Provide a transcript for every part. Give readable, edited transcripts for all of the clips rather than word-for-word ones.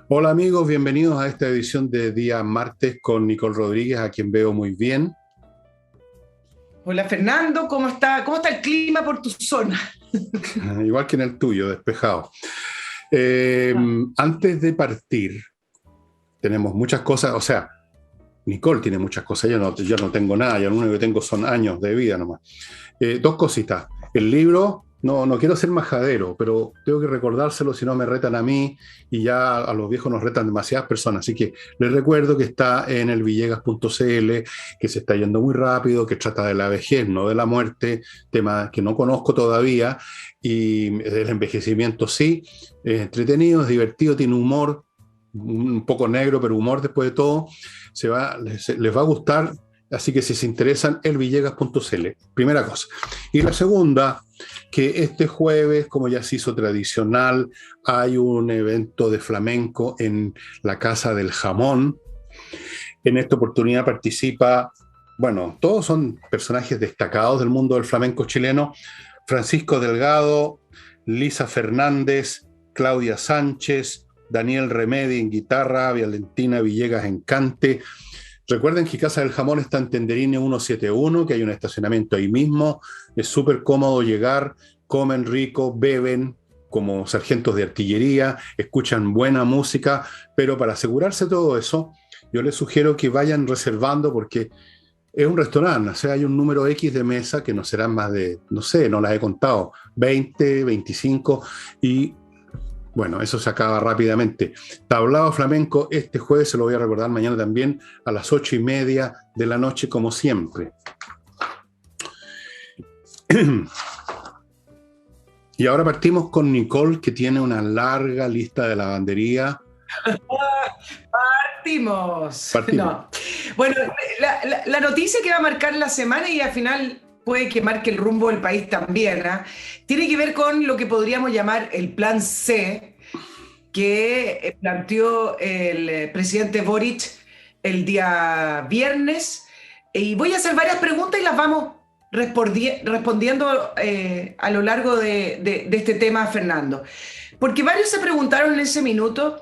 Hola amigos, bienvenidos a esta edición de día martes con Nicole Rodríguez, a quien veo muy bien. Hola Fernando, ¿cómo está? ¿Cómo está el clima por tu zona? Igual que en el tuyo, despejado. Eh, Ah, Antes de partir, tenemos muchas cosas, o sea, Nicole tiene muchas cosas, yo no tengo nada, yo lo único que tengo son años de vida nomás. Dos cositas. El libro, no quiero ser majadero, pero tengo que recordárselo si no me retan a mí y ya a los viejos nos retan demasiadas personas. Así que les recuerdo que está en el villegas.cl, que se está yendo muy rápido, que trata de la vejez, no de la muerte, tema que no conozco todavía, y el envejecimiento sí. Es entretenido, es divertido, tiene humor, un poco negro, pero humor después de todo. Les va a gustar. Así que si se interesan, elvillegas.cl, primera cosa. Y la segunda, que este jueves, como ya se hizo tradicional, hay un evento de flamenco en la Casa del Jamón. En esta oportunidad participa, bueno, todos son personajes destacados del mundo del flamenco chileno: Francisco Delgado, Lisa Fernández, Claudia Sánchez, Daniel Remedi en guitarra, Valentina Villegas en cante. Recuerden que Casa del Jamón está en Tenderine 171, que hay un estacionamiento ahí mismo. Es súper cómodo llegar, comen rico, beben como sargentos de artillería, escuchan buena música, pero para asegurarse todo eso, yo les sugiero que vayan reservando porque es un restaurante, o sea, hay un número X de mesa que no serán más de, no sé, no las he contado, 20, 25, y bueno, eso se acaba rápidamente. Tablado flamenco este jueves, se lo voy a recordar mañana también, a las 8:30 de la noche, como siempre. Y ahora partimos con Nicole, que tiene una larga lista de lavandería. partimos. Partimos. No. Bueno, la noticia que va a marcar la semana y al final puede que marque el rumbo del país también, ¿ah? Tiene que ver con lo que podríamos llamar el plan C que planteó el presidente Boric el día viernes. Y voy a hacer varias preguntas y las vamos respondiendo a lo largo de este tema, Fernando. Porque varios se preguntaron en ese minuto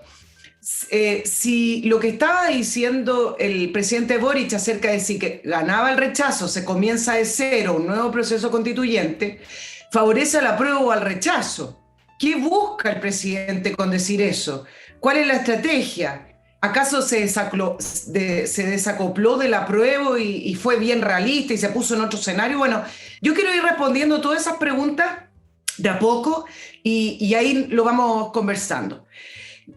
si lo que estaba diciendo el presidente Boric acerca de si que ganaba el rechazo, se comienza de cero un nuevo proceso constituyente, favorece al apruebo o al rechazo. ¿Qué busca el presidente con decir eso? ¿Cuál es la estrategia? ¿Acaso se desacopló del apruebo y fue bien realista y se puso en otro escenario? Bueno, yo quiero ir respondiendo todas esas preguntas de a poco y ahí lo vamos conversando.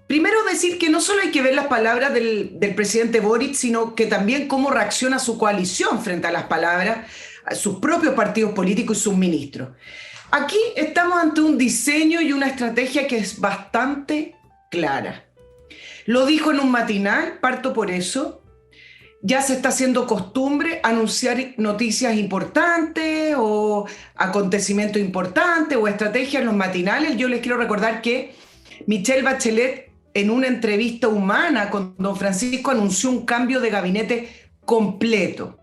Primero decir que no solo hay que ver las palabras del presidente Boric, sino que también cómo reacciona su coalición frente a las palabras, a sus propios partidos políticos y sus ministros. Aquí estamos ante un diseño y una estrategia que es bastante clara. Lo dijo en un matinal, parto por eso. Ya se está haciendo costumbre anunciar noticias importantes o acontecimientos importantes o estrategias en los matinales. Yo les quiero recordar que Michelle Bachelet, en una entrevista humana con don Francisco, anunció un cambio de gabinete completo.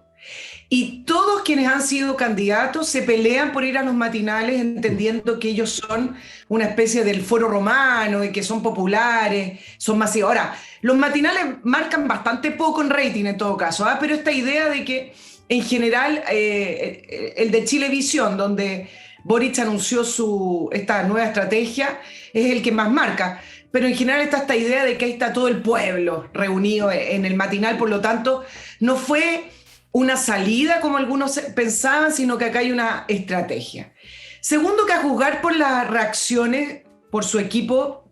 Y todos quienes han sido candidatos se pelean por ir a los matinales entendiendo que ellos son una especie del foro romano y que son populares, son masivos. Ahora, los matinales marcan bastante poco en rating en todo caso, ¿ah? Pero esta idea de que en general el de Chilevisión, donde Boric anunció esta nueva estrategia, es el que más marca. Pero en general está esta idea de que ahí está todo el pueblo reunido en el matinal, por lo tanto, no fue una salida como algunos pensaban, sino que acá hay una estrategia. Segundo, que a juzgar por las reacciones, por su equipo,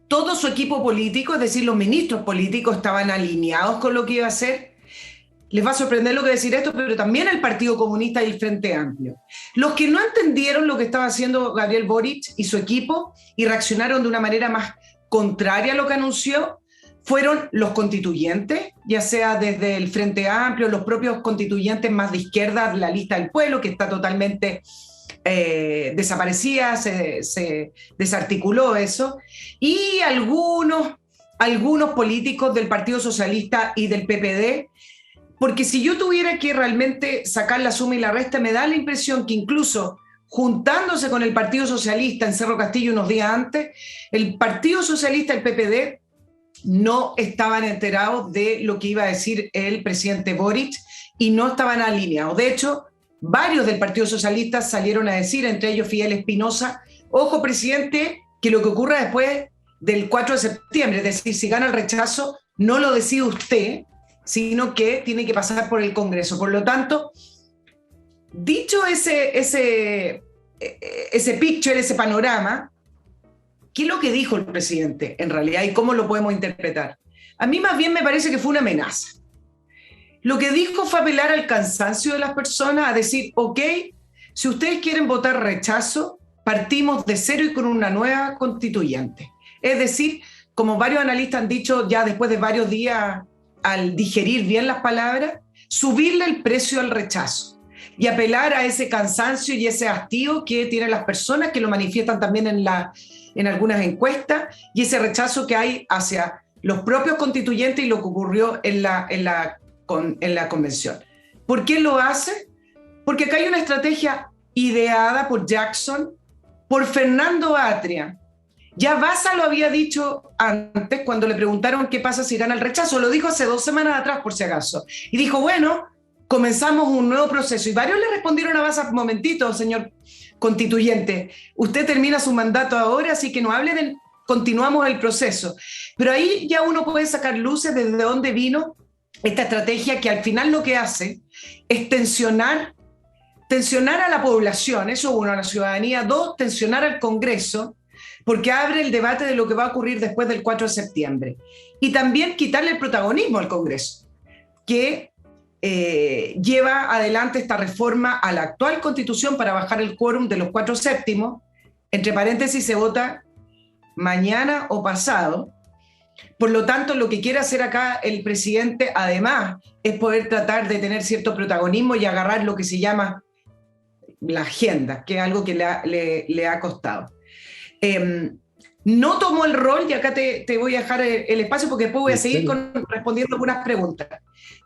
todo su equipo político, es decir, los ministros políticos estaban alineados con lo que iba a hacer. Les va a sorprender lo que decir esto, pero también el Partido Comunista y el Frente Amplio. Los que no entendieron lo que estaba haciendo Gabriel Boric y su equipo y reaccionaron de una manera más contraria a lo que anunció fueron los constituyentes, ya sea desde el Frente Amplio, los propios constituyentes más de izquierda, la lista del pueblo, que está totalmente desaparecida, se desarticuló eso, y algunos políticos del Partido Socialista y del PPD, porque si yo tuviera que realmente sacar la suma y la resta, me da la impresión que incluso juntándose con el Partido Socialista en Cerro Castillo unos días antes, el Partido Socialista, el PPD, no estaban enterados de lo que iba a decir el presidente Boric y no estaban alineados. De hecho, varios del Partido Socialista salieron a decir, entre ellos Fidel Espinosa, ojo, presidente, que lo que ocurra después del 4 de septiembre, es decir, si gana el rechazo, no lo decide usted, sino que tiene que pasar por el Congreso. Por lo tanto, dicho ese picture, ese panorama, ¿qué es lo que dijo el presidente en realidad y cómo lo podemos interpretar? A mí más bien me parece que fue una amenaza. Lo que dijo fue apelar al cansancio de las personas, a decir, ok, si ustedes quieren votar rechazo, partimos de cero y con una nueva constituyente. Es decir, como varios analistas han dicho ya después de varios días al digerir bien las palabras, subirle el precio al rechazo y apelar a ese cansancio y ese hastío que tienen las personas, que lo manifiestan también en algunas encuestas, y ese rechazo que hay hacia los propios constituyentes y lo que ocurrió en la convención. ¿Por qué lo hace? Porque acá hay una estrategia ideada por Jackson, por Fernando Atria. Ya Baza lo había dicho antes cuando le preguntaron qué pasa si gana el rechazo. Lo dijo hace 2 semanas atrás, por si acaso. Y dijo, bueno, comenzamos un nuevo proceso. Y varios le respondieron a Baza, momentito, señor constituyente, usted termina su mandato ahora, así que no hable de continuamos el proceso. Pero ahí ya uno puede sacar luces desde dónde vino esta estrategia, que al final lo que hace es tensionar a la población, eso uno, a la ciudadanía; 2, tensionar al Congreso, porque abre el debate de lo que va a ocurrir después del 4 de septiembre. Y también quitarle el protagonismo al Congreso, que lleva adelante esta reforma a la actual Constitución para bajar el quórum de los 4/7. Entre paréntesis, se vota mañana o pasado. Por lo tanto, lo que quiere hacer acá el presidente, además, es poder tratar de tener cierto protagonismo y agarrar lo que se llama la agenda, que es algo que le ha costado. No tomó el rol, y acá te voy a dejar el espacio porque después voy a seguir respondiendo algunas preguntas.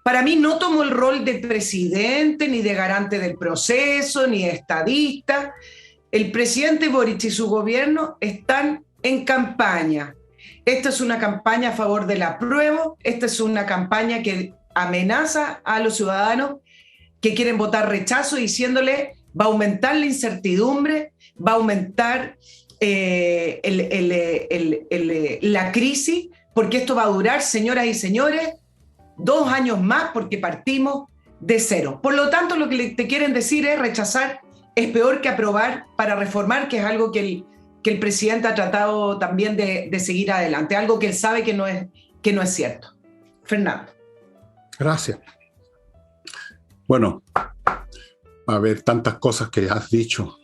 Para mí no tomó el rol de presidente, ni de garante del proceso, ni de estadista. El presidente Boric y su gobierno están en campaña. Esta es una campaña a favor del apruebo, esta es una campaña que amenaza a los ciudadanos que quieren votar rechazo, diciéndole va a aumentar la incertidumbre, va a aumentar la crisis, porque esto va a durar, señoras y señores, 2 años más, porque partimos de cero. Por lo tanto, lo que te quieren decir es rechazar es peor que aprobar para reformar, que es algo que el presidente ha tratado también de seguir adelante, algo que él sabe que no es cierto. Fernando. Gracias. Bueno, a ver, tantas cosas que has dicho.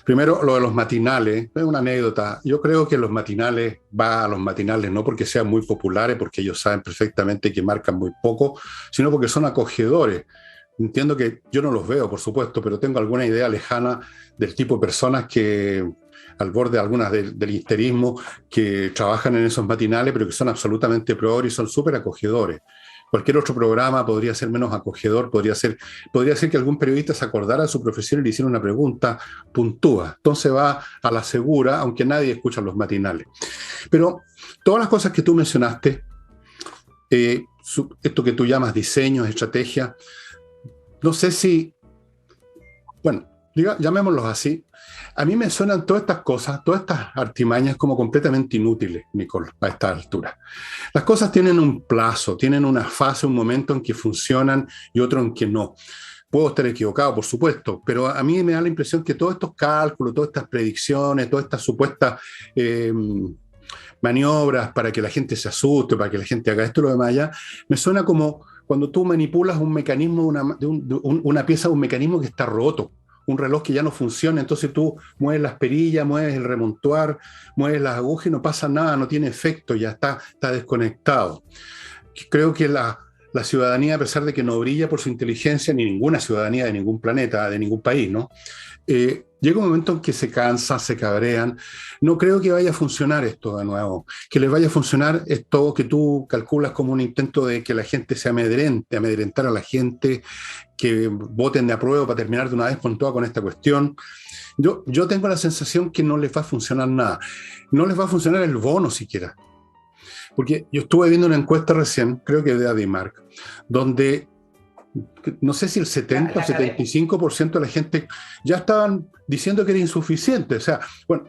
Primero, lo de los matinales, es una anécdota. Yo creo que los matinales, va a los matinales no porque sean muy populares, porque ellos saben perfectamente que marcan muy poco, sino porque son acogedores. Entiendo que yo no los veo, por supuesto, pero tengo alguna idea lejana del tipo de personas que, al borde algunas del histerismo, que trabajan en esos matinales, pero que son absolutamente progres y son súper acogedores. Cualquier otro programa podría ser menos acogedor, podría ser que algún periodista se acordara de su profesión y le hiciera una pregunta, puntúa. Entonces va a la segura, aunque nadie escucha los matinales. Pero todas las cosas que tú mencionaste, esto que tú llamas diseño, estrategia, no sé si, bueno, llamémoslos así. A mí me suenan todas estas cosas, todas estas artimañas como completamente inútiles, Nicole, a esta altura. Las cosas tienen un plazo, tienen una fase, un momento en que funcionan y otro en que no. Puedo estar equivocado, por supuesto, pero a mí me da la impresión que todos estos cálculos, todas estas predicciones, todas estas supuestas maniobras para que la gente se asuste, para que la gente haga esto y lo demás allá, me suena como cuando tú manipulas un mecanismo, una pieza de un mecanismo que está roto, un reloj que ya no funciona, entonces tú mueves las perillas, mueves el remontuar, mueves las agujas y no pasa nada, no tiene efecto, ya está desconectado. Creo que la ciudadanía, a pesar de que no brilla por su inteligencia, ni ninguna ciudadanía de ningún planeta, de ningún país, ¿no? Llega un momento en que se cansan, se cabrean. No creo que vaya a funcionar esto de nuevo. Que les vaya a funcionar esto que tú calculas como un intento de que la gente se amedrente, amedrentar a la gente, que voten de apruebo para terminar de una vez con toda con esta cuestión. Yo tengo la sensación que no les va a funcionar nada. No les va a funcionar el bono siquiera. Porque yo estuve viendo una encuesta recién, creo que de Adimark, donde no sé si el 70 o 75% de la gente ya estaban diciendo que era insuficiente. O sea, bueno,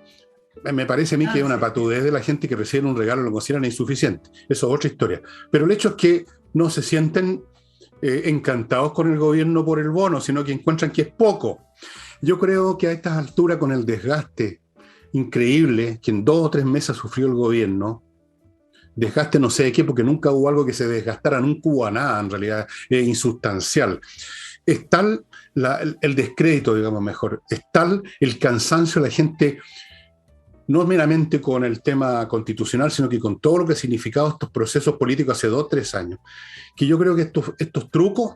me parece a mí que es una patudez de la gente que recibe un regalo y lo consideran insuficiente. Eso es otra historia. Pero el hecho es que no se sienten encantados con el gobierno por el bono, sino que encuentran que es poco. Yo creo que a estas alturas, con el desgaste increíble que en 2 o 3 meses sufrió el gobierno, desgaste no sé de qué, porque nunca hubo algo que se desgastara, nunca hubo nada, en realidad es insustancial. Es tal el descrédito, digamos mejor, es tal el cansancio de la gente, no meramente con el tema constitucional, sino que con todo lo que ha significado estos procesos políticos hace 2 o 3 años, que yo creo que estos trucos,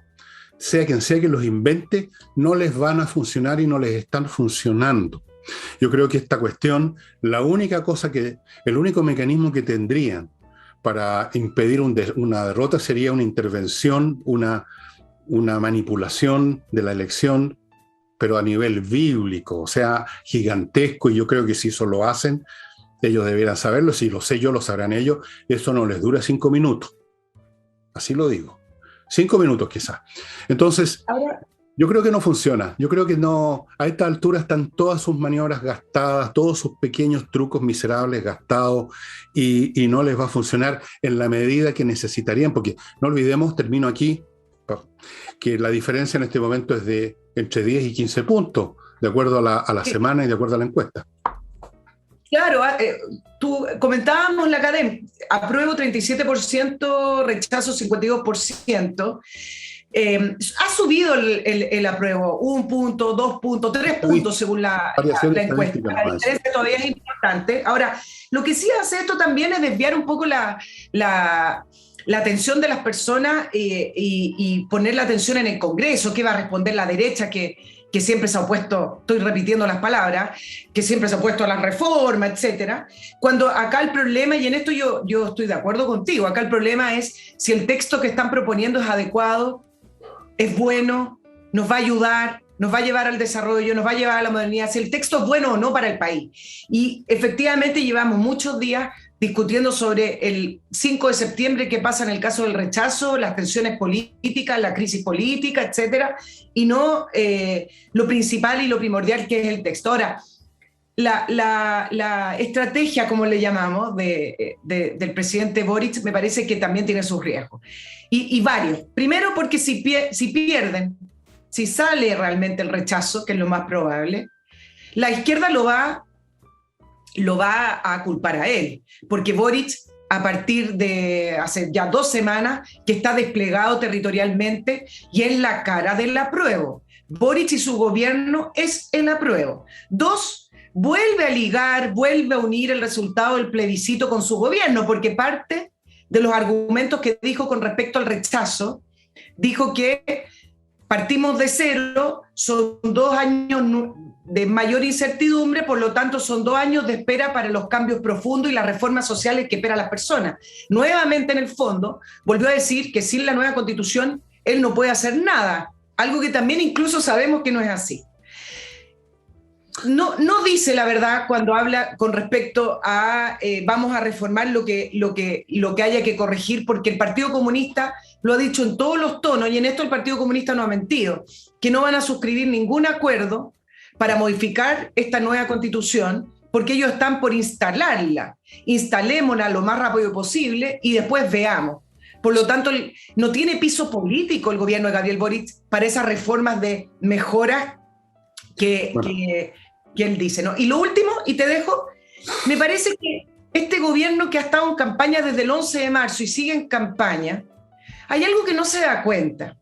sea quien sea que los invente, no les van a funcionar y no les están funcionando. Yo creo que esta cuestión, el único mecanismo que tendrían para impedir una derrota sería una intervención, una manipulación de la elección, pero a nivel bíblico, o sea, gigantesco, y yo creo que si eso lo hacen, ellos debieran saberlo, si lo sé yo, lo sabrán ellos, eso no les dura 5 minutos. Así lo digo. 5 minutos quizás. Entonces, yo creo que no funciona. Yo creo que no, a esta altura están todas sus maniobras gastadas, todos sus pequeños trucos miserables gastados, y no les va a funcionar en la medida que necesitarían, porque no olvidemos, termino aquí, que la diferencia en este momento es de entre 10 y 15 puntos, de acuerdo a la semana y de acuerdo a la encuesta. Claro, tú comentábamos la academia, apruebo 37%, rechazo 52%. Ha subido el apruebo 1 punto, 2 puntos, 3 puntos según la encuesta. La diferencia todavía es importante. Ahora, lo que sí hace esto también es desviar un poco la atención de las personas y poner la atención en el Congreso. ¿Qué va a responder la derecha que siempre se ha opuesto, estoy repitiendo las palabras, que siempre se ha opuesto a la reforma, etcétera? Cuando acá el problema, y en esto yo estoy de acuerdo contigo, acá el problema es si el texto que están proponiendo es adecuado, es bueno, nos va a ayudar, nos va a llevar al desarrollo, nos va a llevar a la modernidad, si el texto es bueno o no para el país. Y efectivamente llevamos muchos días discutiendo sobre el 5 de septiembre, qué pasa en el caso del rechazo, las tensiones políticas, la crisis política, etcétera, y no lo principal y lo primordial que es el texto. Ahora, la estrategia, como le llamamos, del presidente Boric, me parece que también tiene sus riesgos. Y varios. Primero, porque si pierden, si sale realmente el rechazo, que es lo más probable, la izquierda lo va a culpar a él, porque Boric, a partir de hace ya 2 semanas, que está desplegado territorialmente y es la cara del apruebo. Boric y su gobierno es el apruebo. 2, vuelve a ligar, vuelve a unir el resultado del plebiscito con su gobierno, porque parte de los argumentos que dijo con respecto al rechazo, dijo que partimos de cero, son 2 años de mayor incertidumbre, por lo tanto son 2 años de espera para los cambios profundos y las reformas sociales que esperan las personas. Nuevamente, en el fondo, volvió a decir que sin la nueva constitución él no puede hacer nada, algo que también incluso sabemos que no es así. No dice la verdad cuando habla con respecto a vamos a reformar lo que haya que corregir, porque el Partido Comunista lo ha dicho en todos los tonos, y en esto el Partido Comunista no ha mentido, que no van a suscribir ningún acuerdo para modificar esta nueva constitución, porque ellos están por instalarla. Instalémosla lo más rápido posible y después veamos. Por lo tanto, no tiene piso político el gobierno de Gabriel Boric para esas reformas de mejoras que él dice, ¿no? Y lo último, y te dejo, me parece que este gobierno que ha estado en campaña desde el 11 de marzo y sigue en campaña, hay algo que no se da cuenta.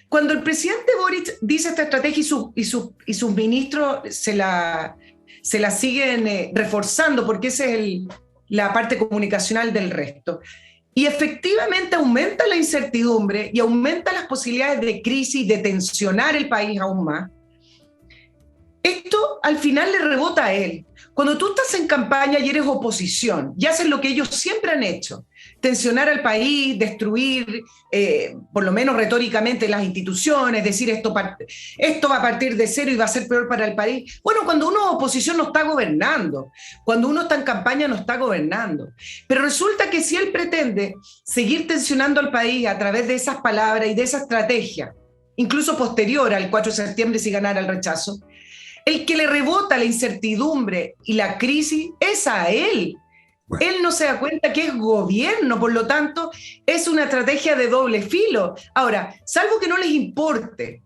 Cuando el presidente Boric dice esta estrategia y sus ministros se la siguen reforzando, porque esa es la parte comunicacional del resto, y efectivamente aumenta la incertidumbre y aumenta las posibilidades de crisis, de tensionar el país aún más, esto al final le rebota a él. Cuando tú estás en campaña y eres oposición y haces lo que ellos siempre han hecho, tensionar al país, destruir, por lo menos retóricamente, las instituciones, decir esto va a partir de cero y va a ser peor para el país. Bueno, cuando uno es oposición no está gobernando, cuando uno está en campaña no está gobernando. Pero resulta que si él pretende seguir tensionando al país a través de esas palabras y de esa estrategia, incluso posterior al 4 de septiembre si ganara el rechazo, el que le rebota la incertidumbre y la crisis es a él. Bueno. Él no se da cuenta que es gobierno, por lo tanto, es una estrategia de doble filo. Ahora, salvo que no les importe,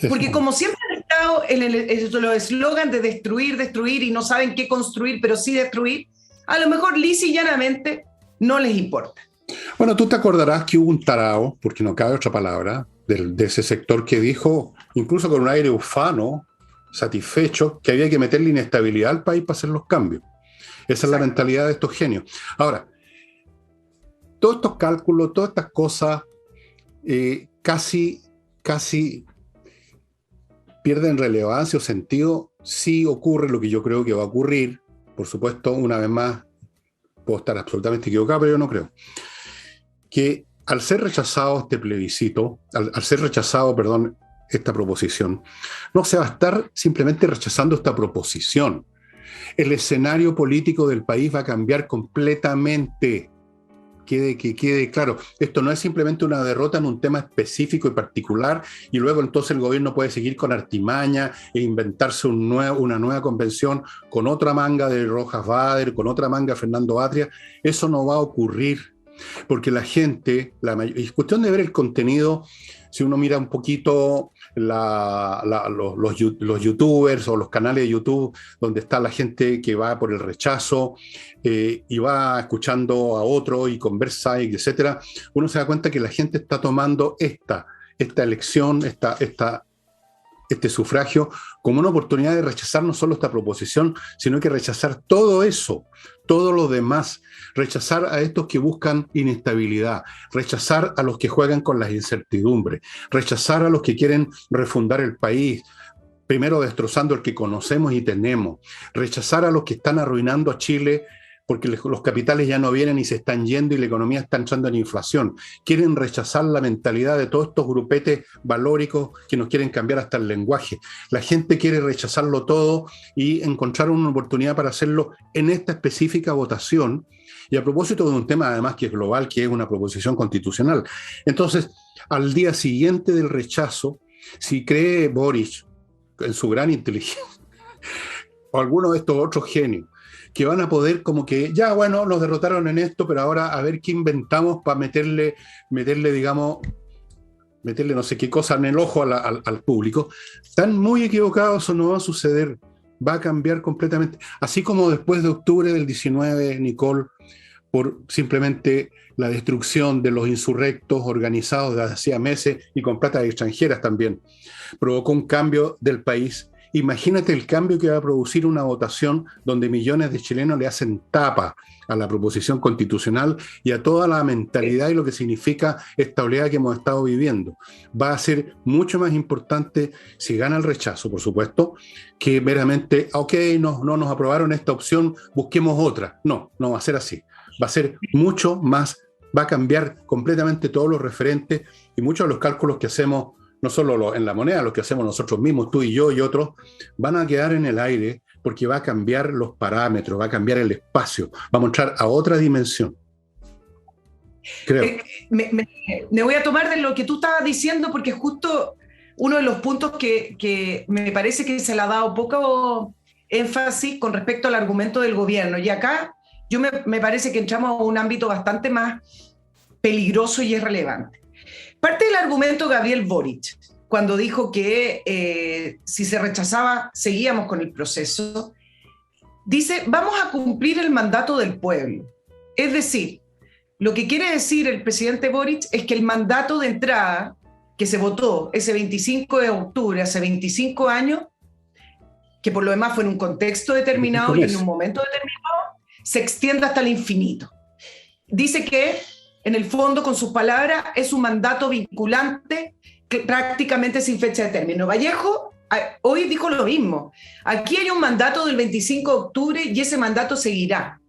porque como siempre han estado en los eslogan de destruir y no saben qué construir, pero sí destruir, a lo mejor lisa y llanamente no les importa. Bueno, tú te acordarás que hubo un tarao, porque no cabe otra palabra, de ese sector que dijo, incluso con un aire ufano, satisfecho, que había que meterle inestabilidad al país para hacer los cambios. Esa es la mentalidad de estos genios. Ahora, todos estos cálculos, todas estas cosas, casi pierden relevancia o sentido si ocurre lo que yo creo que va a ocurrir. Por supuesto, una vez más, puedo estar absolutamente equivocado, pero yo no creo. Que al ser rechazado este plebiscito, al ser rechazado, perdón, esta proposición, no se va a estar simplemente rechazando esta proposición. El escenario político del país va a cambiar completamente. Que quede claro, esto no es simplemente una derrota en un tema específico y particular y luego entonces el gobierno puede seguir con artimaña e inventarse una nueva convención con otra manga de Rojas Bader, con otra manga de Fernando Atria. Eso no va a ocurrir. Porque la gente, es cuestión de ver el contenido, si uno mira un poquito los youtubers o los canales de YouTube donde está la gente que va por el rechazo y va escuchando a otro y conversa, etcétera, uno se da cuenta que la gente está tomando esta elección, este sufragio como una oportunidad de rechazar no solo esta proposición, sino que rechazar todo eso, todo lo demás, rechazar a estos que buscan inestabilidad, rechazar a los que juegan con las incertidumbres, rechazar a los que quieren refundar el país, primero destrozando el que conocemos y tenemos, rechazar a los que están arruinando a Chile porque los capitales ya no vienen y se están yendo y la economía está entrando en inflación. Quieren rechazar la mentalidad de todos estos grupetes valóricos que nos quieren cambiar hasta el lenguaje. La gente quiere rechazarlo todo y encontrar una oportunidad para hacerlo en esta específica votación. Y a propósito de un tema además que es global, que es una proposición constitucional. Entonces, al día siguiente del rechazo, si cree Boric, en su gran inteligencia, o alguno de estos otros genios, que van a poder como que, ya bueno, nos derrotaron en esto, pero ahora a ver qué inventamos para meterle no sé qué cosa en el ojo al público. Están muy equivocados, eso no va a suceder, va a cambiar completamente. Así como después de octubre del 19, Nicole, por simplemente la destrucción de los insurrectos organizados desde hacía meses y con plata extranjeras también, provocó un cambio del país. Imagínate el cambio que va a producir una votación donde millones de chilenos le hacen tapa a la proposición constitucional y a toda la mentalidad y lo que significa esta oleada que hemos estado viviendo. Va a ser mucho más importante si gana el rechazo, por supuesto, que meramente, ok, no nos aprobaron esta opción, busquemos otra. No va a ser así. Va a ser mucho más, va a cambiar completamente todos los referentes y muchos de los cálculos que hacemos no solo en la moneda, lo que hacemos nosotros mismos, tú y yo y otros, van a quedar en el aire porque va a cambiar los parámetros, va a cambiar el espacio, va a mostrar a otra dimensión. Creo. Me voy a tomar de lo que tú estabas diciendo porque justo uno de los puntos que me parece que se le ha dado poco énfasis con respecto al argumento del gobierno. Y acá me parece que entramos a un ámbito bastante más peligroso y es relevante. Parte del argumento Gabriel Boric, cuando dijo que si se rechazaba, seguíamos con el proceso, dice, vamos a cumplir el mandato del pueblo. Es decir, lo que quiere decir el presidente Boric es que el mandato de entrada que se votó ese 25 de octubre, hace 25 años, que por lo demás fue en un contexto determinado y en un momento determinado, se extiende hasta el infinito. Dice que en el fondo, con sus palabras, es un mandato vinculante prácticamente sin fecha de término. Vallejo hoy dijo lo mismo. Aquí hay un mandato del 25 de octubre y ese mandato seguirá.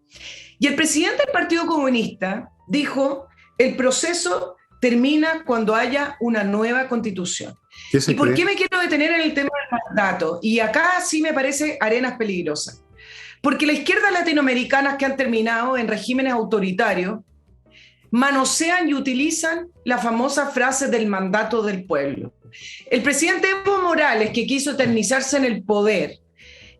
Y el presidente del Partido Comunista dijo, el proceso termina cuando haya una nueva constitución. ¿Y por qué me quiero detener en el tema del mandato? Y acá sí me parece arenas peligrosas. Porque la izquierda latinoamericana que han terminado en regímenes autoritarios manosean y utilizan la famosa frase del mandato del pueblo. El presidente Evo Morales, que quiso eternizarse en el poder,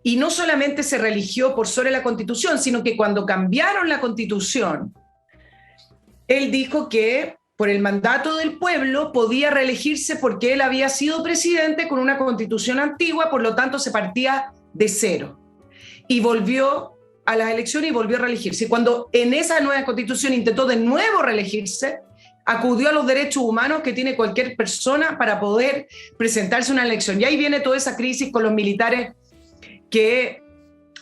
y no solamente se religió por sobre la Constitución, sino que cuando cambiaron la Constitución, él dijo que por el mandato del pueblo podía reelegirse porque él había sido presidente con una Constitución antigua, por lo tanto se partía de cero. Y volvió a las elecciones y volvió a reelegirse. Y cuando en esa nueva Constitución intentó de nuevo reelegirse, acudió a los derechos humanos que tiene cualquier persona para poder presentarse a una elección. Y ahí viene toda esa crisis con los militares que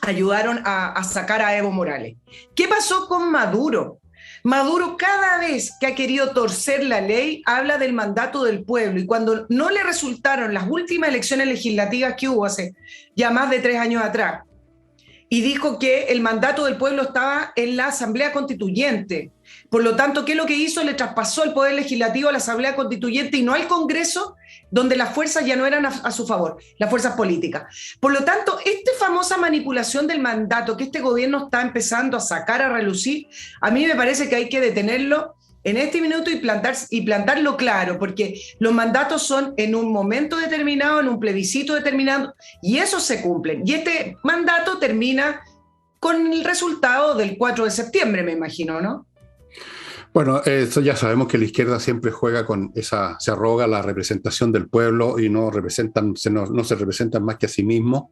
ayudaron a sacar a Evo Morales. ¿Qué pasó con Maduro? Maduro cada vez que ha querido torcer la ley habla del mandato del pueblo, y cuando no le resultaron las últimas elecciones legislativas que hubo hace ya más de 3 años atrás, y dijo que el mandato del pueblo estaba en la Asamblea Constituyente. Por lo tanto, ¿qué es lo que hizo? Le traspasó el poder legislativo a la Asamblea Constituyente y no al Congreso, donde las fuerzas ya no eran a su favor, las fuerzas políticas. Por lo tanto, esta famosa manipulación del mandato que este gobierno está empezando a sacar a relucir, a mí me parece que hay que detenerlo en este minuto y plantarlo claro, porque los mandatos son en un momento determinado, en un plebiscito determinado, y esos se cumplen. Y este mandato termina con el resultado del 4 de septiembre, me imagino, ¿no? Bueno, eso ya sabemos que la izquierda siempre juega con esa, se arroga la representación del pueblo y no se representan más que a sí mismos.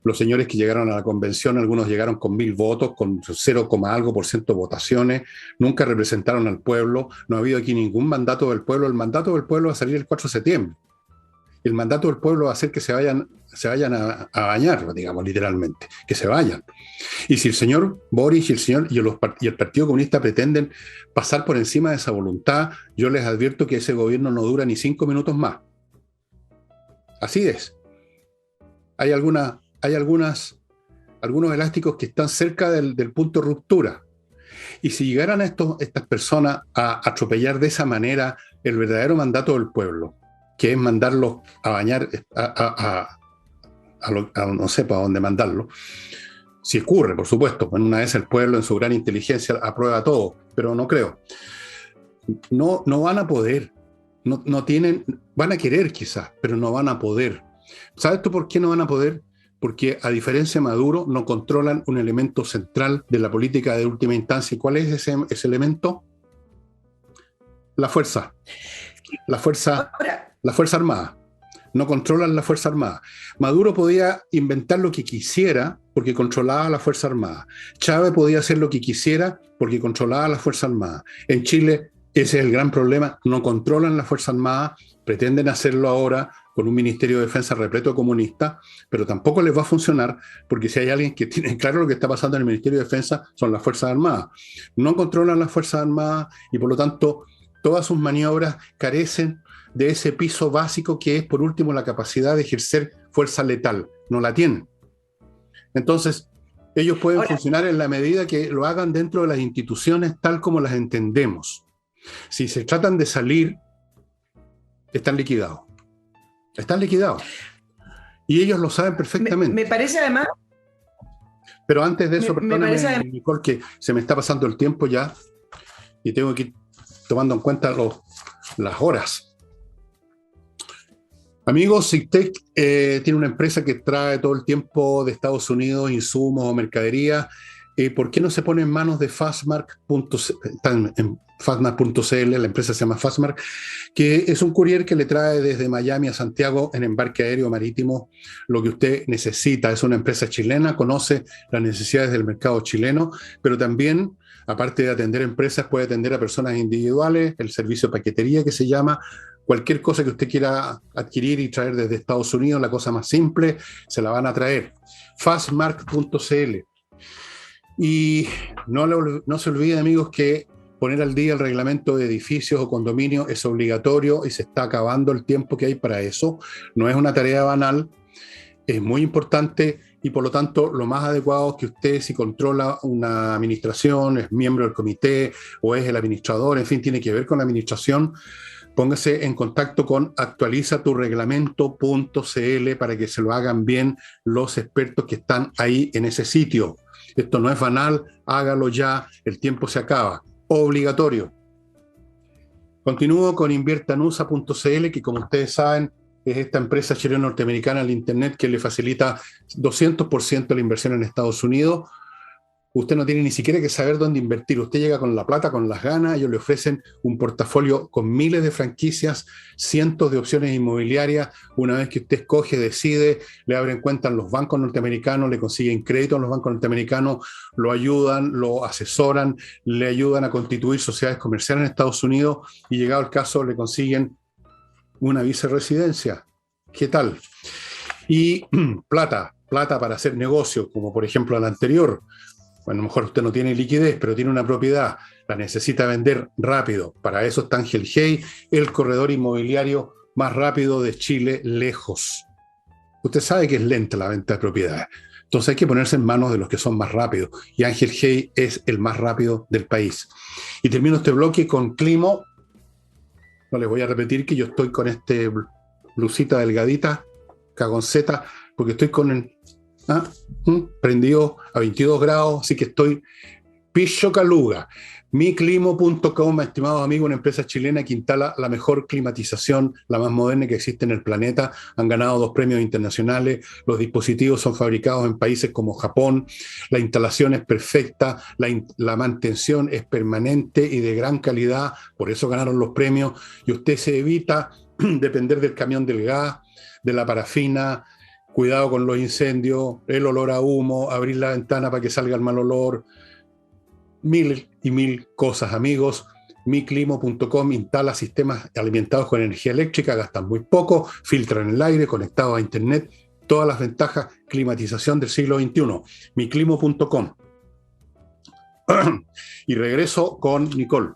Los señores que llegaron a la convención, algunos llegaron con 1.000 votos, con 0, algo por ciento de votaciones, nunca representaron al pueblo, no ha habido aquí ningún mandato del pueblo. El mandato del pueblo va a salir el 4 de septiembre. El mandato del pueblo va a hacer que se vayan a bañar, digamos, literalmente, que se vayan. Y si el señor Boric y el Partido Comunista pretenden pasar por encima de esa voluntad, yo les advierto que ese gobierno no dura ni 5 minutos más. Así es. Hay algunos elásticos que están cerca del punto de ruptura. Y si llegaran estas personas a atropellar de esa manera el verdadero mandato del pueblo, que es mandarlos a bañar, no sé para dónde mandarlo, si ocurre, por supuesto, en una vez el pueblo en su gran inteligencia aprueba todo, pero no creo. No van a poder, no tienen, van a querer quizás, pero no van a poder. ¿Sabes tú por qué no van a poder? Porque a diferencia de Maduro, no controlan un elemento central de la política de última instancia. ¿Y cuál es ese elemento? La fuerza armada. No controlan la Fuerza Armada. Maduro podía inventar lo que quisiera porque controlaba la Fuerza Armada. Chávez podía hacer lo que quisiera porque controlaba la Fuerza Armada. En Chile, ese es el gran problema. No controlan la Fuerza Armada, pretenden hacerlo ahora con un Ministerio de Defensa repleto comunista, pero tampoco les va a funcionar porque si hay alguien que tiene claro lo que está pasando en el Ministerio de Defensa, son las Fuerzas Armadas. No controlan las Fuerzas Armadas y por lo tanto todas sus maniobras carecen de ese piso básico que es, por último, la capacidad de ejercer fuerza letal. No la tienen. Entonces, ellos pueden funcionar en la medida que lo hagan dentro de las instituciones tal como las entendemos. Si se tratan de salir, están liquidados. Están liquidados. Y ellos lo saben perfectamente. Me parece además... Pero antes de eso, perdóname, Nicole, que se me está pasando el tiempo ya y tengo que ir tomando en cuenta las horas. Amigos, Sigtec tiene una empresa que trae todo el tiempo de Estados Unidos insumos o mercadería. ¿Por qué no se pone en manos de Fastmark.cl? La empresa se llama Fastmark, que es un courier que le trae desde Miami a Santiago en embarque aéreo marítimo lo que usted necesita. Es una empresa chilena, conoce las necesidades del mercado chileno, pero también, aparte de atender empresas, puede atender a personas individuales, el servicio de paquetería que se llama. Cualquier cosa que usted quiera adquirir y traer desde Estados Unidos, la cosa más simple, se la van a traer. Fastmark.cl. Y no se olviden, amigos, que poner al día el reglamento de edificios o condominios es obligatorio y se está acabando el tiempo que hay para eso. No es una tarea banal. Es muy importante y por lo tanto lo más adecuado es que usted, si controla una administración, es miembro del comité o es el administrador, en fin, tiene que ver con la administración, póngase en contacto con actualizatureglamento.cl para que se lo hagan bien los expertos que están ahí en ese sitio. Esto no es banal, hágalo ya, el tiempo se acaba. Obligatorio. Continúo con inviertanusa.cl, que como ustedes saben, es esta empresa chileno-norteamericana de Internet que le facilita 200% la inversión en Estados Unidos. Usted no tiene ni siquiera que saber dónde invertir. Usted llega con la plata, con las ganas. Ellos le ofrecen un portafolio con miles de franquicias, cientos de opciones inmobiliarias. Una vez que usted escoge, decide, le abren cuenta en los bancos norteamericanos, le consiguen crédito en los bancos norteamericanos, lo ayudan, lo asesoran, le ayudan a constituir sociedades comerciales en Estados Unidos y llegado el caso le consiguen una vicerresidencia. ¿Qué tal? Y plata para hacer negocios, como por ejemplo la anterior. Bueno, a lo mejor usted no tiene liquidez, pero tiene una propiedad, la necesita vender rápido. Para eso está Ángel Hey, el corredor inmobiliario más rápido de Chile, lejos. Usted sabe que es lenta la venta de propiedades. Entonces hay que ponerse en manos de los que son más rápidos. Y Ángel Hey es el más rápido del país. Y termino este bloque con Climo. No les voy a repetir que yo estoy con este blusita delgadita, cagonceta, porque estoy con el... prendido a 22 grados, así que estoy picho caluga. Miclimo.com, estimados amigos, una empresa chilena que instala la mejor climatización, la más moderna que existe en el planeta. Han ganado 2 premios internacionales, los dispositivos son fabricados en países como Japón, la instalación es perfecta, la mantención es permanente y de gran calidad, por eso ganaron los premios, y usted se evita depender del camión del gas, de la parafina. Cuidado con los incendios, el olor a humo, abrir la ventana para que salga el mal olor. Mil y mil cosas, amigos. Miclimo.com instala sistemas alimentados con energía eléctrica, gastan muy poco, filtran el aire, conectados a internet. Todas las ventajas, climatización del siglo XXI. Miclimo.com. Y regreso con Nicole.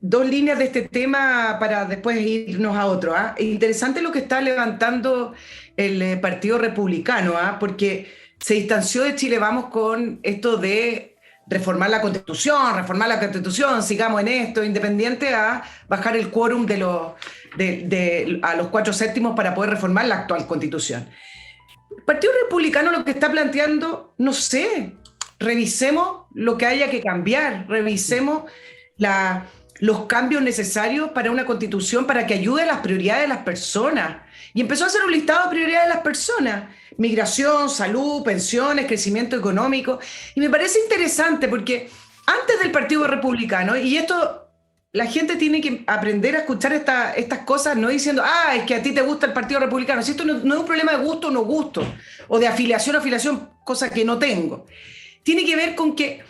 Dos líneas de este tema para después irnos a otro. Interesante lo que está levantando el Partido Republicano, porque se distanció de Chile Vamos con esto de reformar la Constitución, sigamos en esto, independiente a bajar el quórum a los 4/7 para poder reformar la actual Constitución. El Partido Republicano lo que está planteando, no sé, revisemos lo que haya que cambiar, revisemos los cambios necesarios para una constitución para que ayude a las prioridades de las personas. Y empezó a hacer un listado de prioridades de las personas: migración, salud, pensiones, crecimiento económico. Y me parece interesante porque antes del Partido Republicano, y esto la gente tiene que aprender a escuchar estas cosas, no diciendo, es que a ti te gusta el Partido Republicano. Si esto no es un problema de gusto o no gusto, o de afiliación, cosa que no tengo. Tiene que ver con que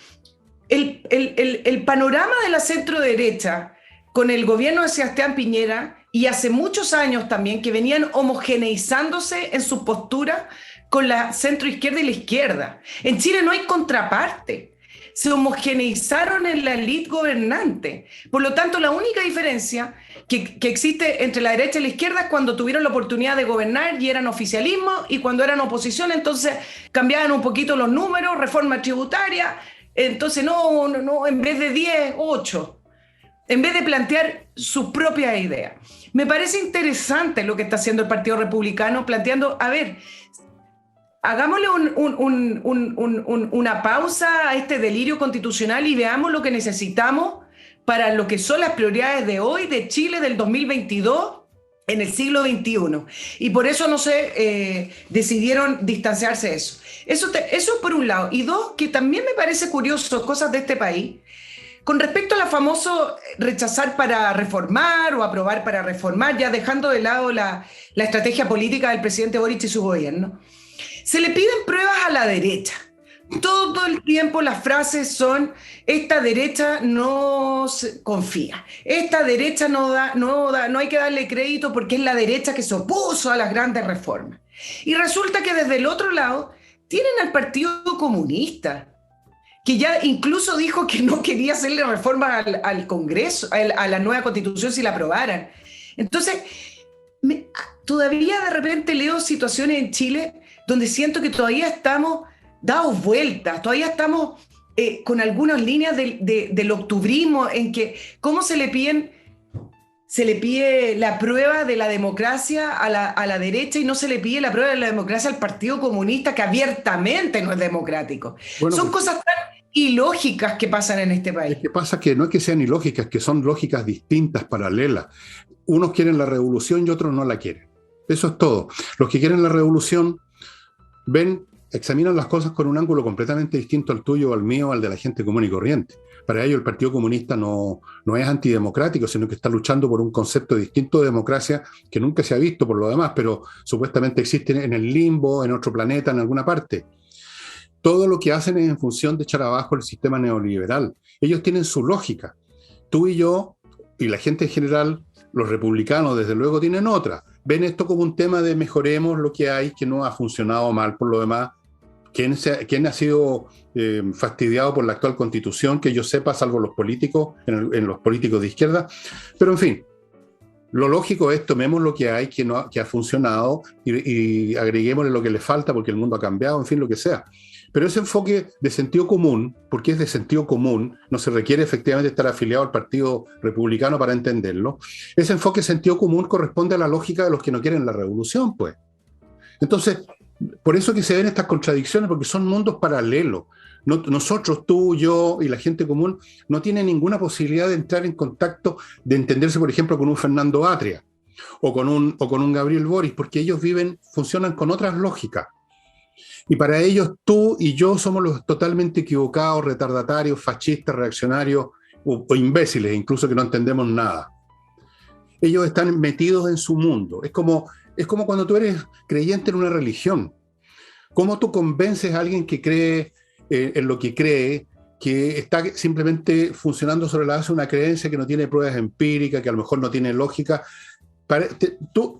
el panorama de la centro-derecha con el gobierno de Sebastián Piñera, y hace muchos años también, que venían homogeneizándose en su postura con la centro-izquierda y la izquierda. En Chile no hay contraparte. Se homogeneizaron en la élite gobernante. Por lo tanto, la única diferencia que existe entre la derecha y la izquierda es cuando tuvieron la oportunidad de gobernar y eran oficialismo, y cuando eran oposición, entonces cambiaban un poquito los números, reforma tributaria. Entonces, no, en vez de 10, 8, en vez de plantear su propia idea. Me parece interesante lo que está haciendo el Partido Republicano, planteando, hagámosle una pausa a este delirio constitucional y veamos lo que necesitamos para lo que son las prioridades de hoy, de Chile, del 2022, en el siglo XXI. Y por eso, decidieron distanciarse de eso. Eso por un lado. Y dos, que también me parece curioso, cosas de este país, con respecto a la famoso rechazar para reformar o aprobar para reformar, ya dejando de lado la estrategia política del presidente Boric y su gobierno, se le piden pruebas a la derecha. Todo el tiempo las frases son: esta derecha no confía, esta derecha no hay que darle crédito porque es la derecha que se opuso a las grandes reformas. Y resulta que desde el otro lado tienen al Partido Comunista, que ya incluso dijo que no quería hacerle reformas al Congreso, a la nueva Constitución si la aprobaran. Entonces, todavía de repente leo situaciones en Chile donde siento que todavía estamos dados vueltas, todavía estamos con algunas líneas del octubrismo en que cómo se le pide la prueba de la democracia a la derecha y no se le pide la prueba de la democracia al Partido Comunista, que abiertamente no es democrático. Bueno, Son cosas tan ilógicas que pasan en este país. es que pasa que no es que sean ilógicas, que son lógicas distintas, paralelas. Unos quieren la revolución y otros no la quieren. Eso es todo. Los que quieren la revolución examinan las cosas con un ángulo completamente distinto al tuyo, al mío, al de la gente común y corriente. Para ello el Partido Comunista no es antidemocrático, sino que está luchando por un concepto distinto de democracia que nunca se ha visto por lo demás, pero supuestamente existe en el limbo, en otro planeta, en alguna parte. Todo lo que hacen es en función de echar abajo el sistema neoliberal. Ellos tienen su lógica. Tú y yo, y la gente en general, los republicanos desde luego tienen otra. Ven esto como un tema de mejoremos lo que hay, que no ha funcionado mal por lo demás. ¿Quién ha sido fastidiado por la actual constitución? Que yo sepa, salvo los políticos, en los políticos de izquierda. Pero en fin, lo lógico es tomemos lo que hay, que ha funcionado y agreguémosle lo que le falta porque el mundo ha cambiado, en fin, lo que sea. Pero ese enfoque de sentido común, porque es de sentido común, no se requiere efectivamente estar afiliado al Partido Republicano para entenderlo, ese enfoque de sentido común corresponde a la lógica de los que no quieren la revolución, pues. Entonces, por eso que se ven estas contradicciones, porque son mundos paralelos. Nosotros, tú, yo y la gente común no tienen ninguna posibilidad de entrar en contacto, de entenderse, por ejemplo, con un Fernando Atria o con un Gabriel Boric, porque ellos funcionan con otras lógicas. Y para ellos tú y yo somos los totalmente equivocados, retardatarios, fascistas, reaccionarios o imbéciles, incluso que no entendemos nada. Ellos están metidos en su mundo. Es como cuando tú eres creyente en una religión. ¿Cómo tú convences a alguien que cree en lo que cree, que está simplemente funcionando sobre la base de una creencia que no tiene pruebas empíricas, que a lo mejor no tiene lógica?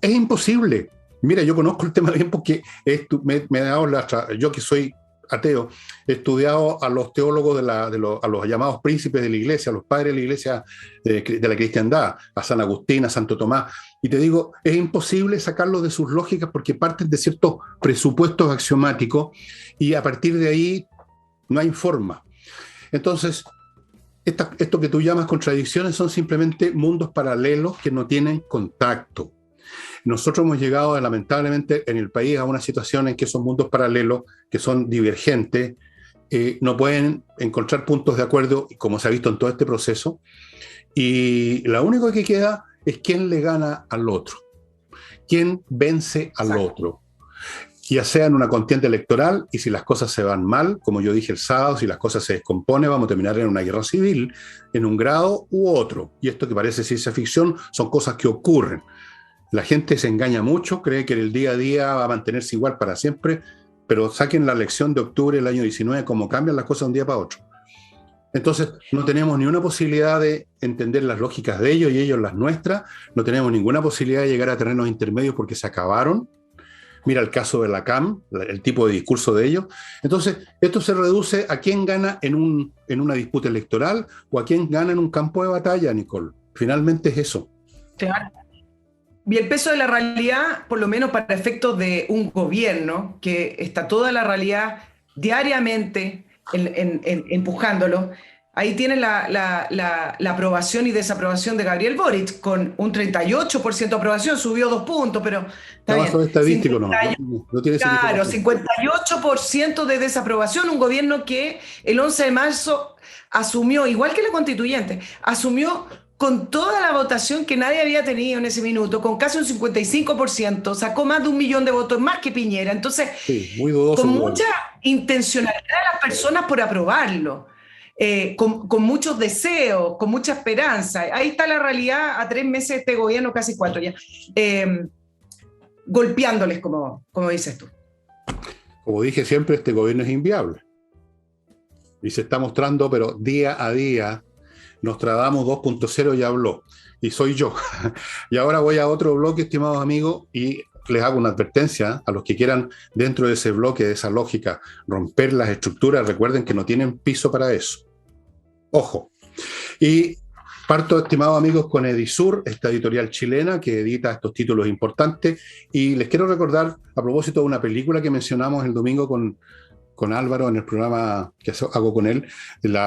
Es imposible. Mira, yo conozco el tema bien porque me he dado yo que soy ateo, he estudiado a los teólogos a los llamados príncipes de la iglesia, a los padres de la iglesia de la cristiandad, a San Agustín, a Santo Tomás, y te digo, es imposible sacarlos de sus lógicas porque parten de ciertos presupuestos axiomáticos y a partir de ahí no hay forma. Entonces, esto que tú llamas contradicciones son simplemente mundos paralelos que no tienen contacto. Nosotros hemos llegado lamentablemente en el país a una situación en que esos mundos paralelos, que son divergentes, no pueden encontrar puntos de acuerdo, como se ha visto en todo este proceso, y lo único que queda es quién le gana al otro, quién vence al otro, ya sea en una contienda electoral, y si las cosas se van mal, como yo dije el sábado, si las cosas se descomponen, vamos a terminar en una guerra civil, en un grado u otro, y esto que parece ciencia ficción son cosas que ocurren. La gente se engaña mucho, cree que el día a día va a mantenerse igual para siempre, pero saquen la lección de octubre del año 19, cómo cambian las cosas de un día para otro. Entonces, no tenemos ni una posibilidad de entender las lógicas de ellos y ellos las nuestras, no tenemos ninguna posibilidad de llegar a terrenos intermedios porque se acabaron. Mira el caso de la CAM, el tipo de discurso de ellos. Entonces, esto se reduce a quién gana en una disputa electoral o a quién gana en un campo de batalla, Nicole. Finalmente es eso. Claro. Y el peso de la realidad, por lo menos para efectos de un gobierno, que está toda la realidad diariamente empujándolo, ahí tiene la aprobación y desaprobación de Gabriel Boric, con un 38% de aprobación, subió 2 puntos, pero está bien. Bajo estadístico, no tiene claro, 58% de desaprobación, un gobierno que el 11 de marzo asumió, igual que la constituyente, asumió con toda la votación que nadie había tenido en ese minuto, con casi un 55%, sacó más de 1 millón de votos, más que Piñera. Entonces, sí, muy dudoso, con mucha intencionalidad de las personas por aprobarlo, con muchos deseos, con mucha esperanza. Ahí está la realidad a 3 meses de este gobierno, casi 4 ya, golpeándoles, como dices tú. Como dije siempre, este gobierno es inviable. Y se está mostrando, pero día a día. Nostradamus 2.0 ya habló, y soy yo. Y ahora voy a otro bloque, estimados amigos, y les hago una advertencia a los que quieran, dentro de ese bloque, de esa lógica, romper las estructuras. Recuerden que no tienen piso para eso. Ojo. Y Parto, estimados amigos, con Edisur, esta editorial chilena que edita estos títulos importantes. Y les quiero recordar, a propósito de una película que mencionamos el domingo con Álvaro en el programa que hago con él,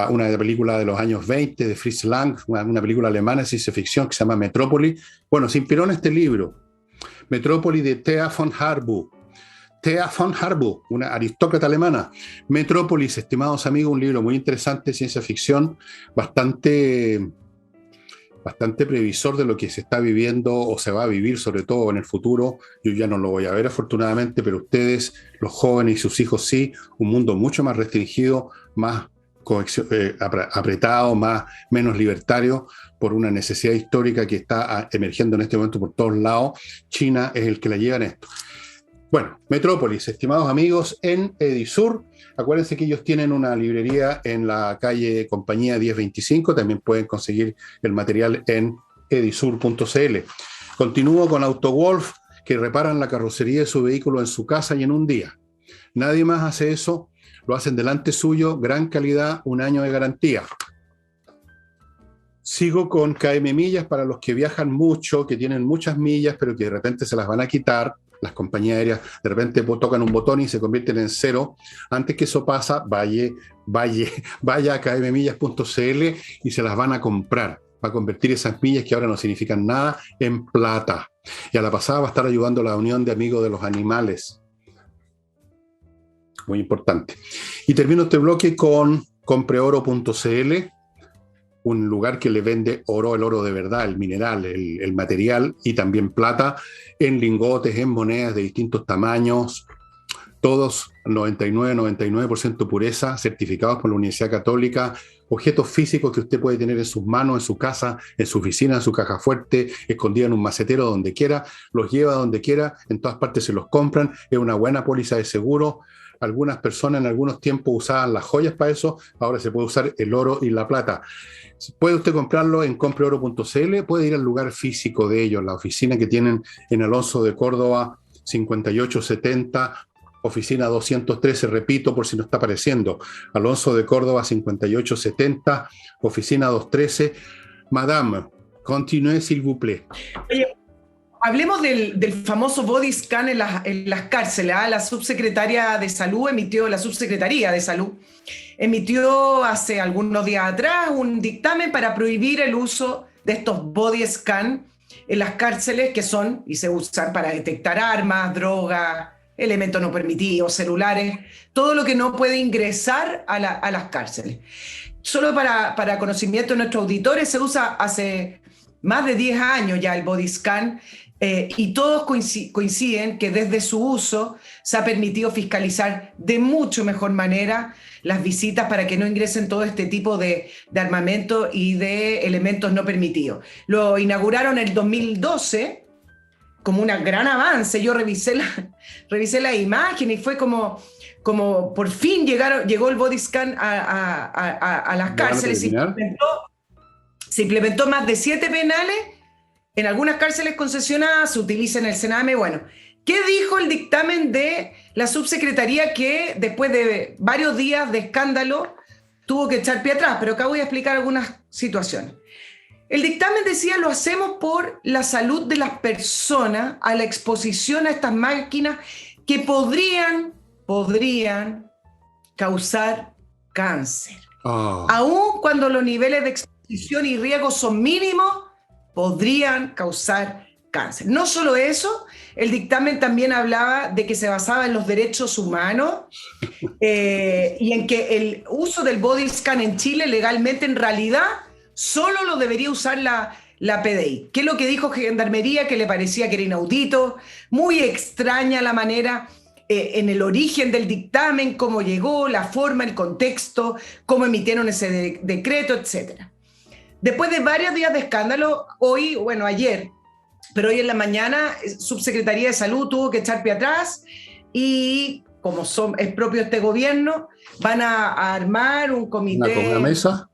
una película de los años 20 de Fritz Lang, una película alemana de ciencia ficción que se llama Metrópoli. Bueno, se inspiró en este libro, Metrópoli, de Thea von Harbou. Thea von Harbou, una aristócrata alemana. Metrópolis, estimados amigos, un libro muy interesante de ciencia ficción, bastante previsor de lo que se está viviendo o se va a vivir, sobre todo en el futuro. Yo ya no lo voy a ver, afortunadamente, pero ustedes, los jóvenes y sus hijos, sí. Un mundo mucho más restringido, más apretado, menos libertario, por una necesidad histórica que está emergiendo en este momento por todos lados. China es el que la lleva en esto. Bueno, Metrópolis, estimados amigos, en Edisur. Acuérdense que ellos tienen una librería en la calle Compañía 1025. También pueden conseguir el material en edisur.cl. Continúo con AutoWolf, que reparan la carrocería de su vehículo en su casa y en un día. Nadie más hace eso. Lo hacen delante suyo, gran calidad, 1 año de garantía. Sigo con KM Millas para los que viajan mucho, que tienen muchas millas, pero que de repente se las van a quitar. Las compañías aéreas de repente tocan un botón y se convierten en cero. Antes que eso pasa, vaya a kmmillas.cl y se las van a comprar. Va a convertir esas millas que ahora no significan nada en plata. Y a la pasada va a estar ayudando a la Unión de Amigos de los Animales. Muy importante. Y termino este bloque con compreoro.cl, un lugar que le vende oro, el oro de verdad, el mineral, el material, y también plata en lingotes, en monedas de distintos tamaños, todos 99% pureza, certificados por la Universidad Católica, objetos físicos que usted puede tener en sus manos, en su casa, en su oficina, en su caja fuerte, escondida en un macetero, donde quiera, los lleva donde quiera, en todas partes se los compran, es una buena póliza de seguro. Algunas personas en algunos tiempos usaban las joyas para eso, ahora se puede usar el oro y la plata. Puede usted comprarlo en compreoro.cl, puede ir al lugar físico de ellos, la oficina que tienen en Alonso de Córdoba 5870, oficina 213, repito por si no está apareciendo, Alonso de Córdoba 5870, oficina 213. Madame, continuez s'il vous plaît. Oye, hablemos del famoso body scan en las cárceles. La subsecretaria de Salud la Subsecretaría de Salud emitió hace algunos días atrás un dictamen para prohibir el uso de estos body scan en las cárceles, que son y se usan para detectar armas, drogas, elementos no permitidos, celulares, todo lo que no puede ingresar a las cárceles. Solo para conocimiento de nuestros auditores, se usa hace más de 10 años ya el body scan, y todos coinciden que desde su uso se ha permitido fiscalizar de mucho mejor manera las visitas para que no ingresen todo este tipo de armamento y de elementos no permitidos. Lo inauguraron en el 2012 como un gran avance. Yo revisé la imagen y fue como por fin llegó el body scan a las cárceles. Se implementó más de 7 penales. En algunas cárceles concesionadas se utiliza en el Sename. Bueno, ¿qué dijo el dictamen de la subsecretaría, que después de varios días de escándalo tuvo que echar pie atrás? Pero acá voy a explicar algunas situaciones. El dictamen decía: lo hacemos por la salud de las personas a la exposición a estas máquinas que podrían causar cáncer. Aun cuando los niveles de exposición y riesgo son mínimos, podrían causar cáncer. No solo eso, el dictamen también hablaba de que se basaba en los derechos humanos, y en que el uso del body scan en Chile legalmente, en realidad, solo lo debería usar la PDI. ¿Qué es lo que dijo Gendarmería? Que le parecía que era inaudito, muy extraña la manera, en el origen del dictamen, cómo llegó, la forma, el contexto, cómo emitieron ese decreto, etcétera. Después de varios días de escándalo, ayer, pero hoy en la mañana, Subsecretaría de Salud tuvo que echar pie atrás, y como es propio este gobierno, van a armar un comité, una mesa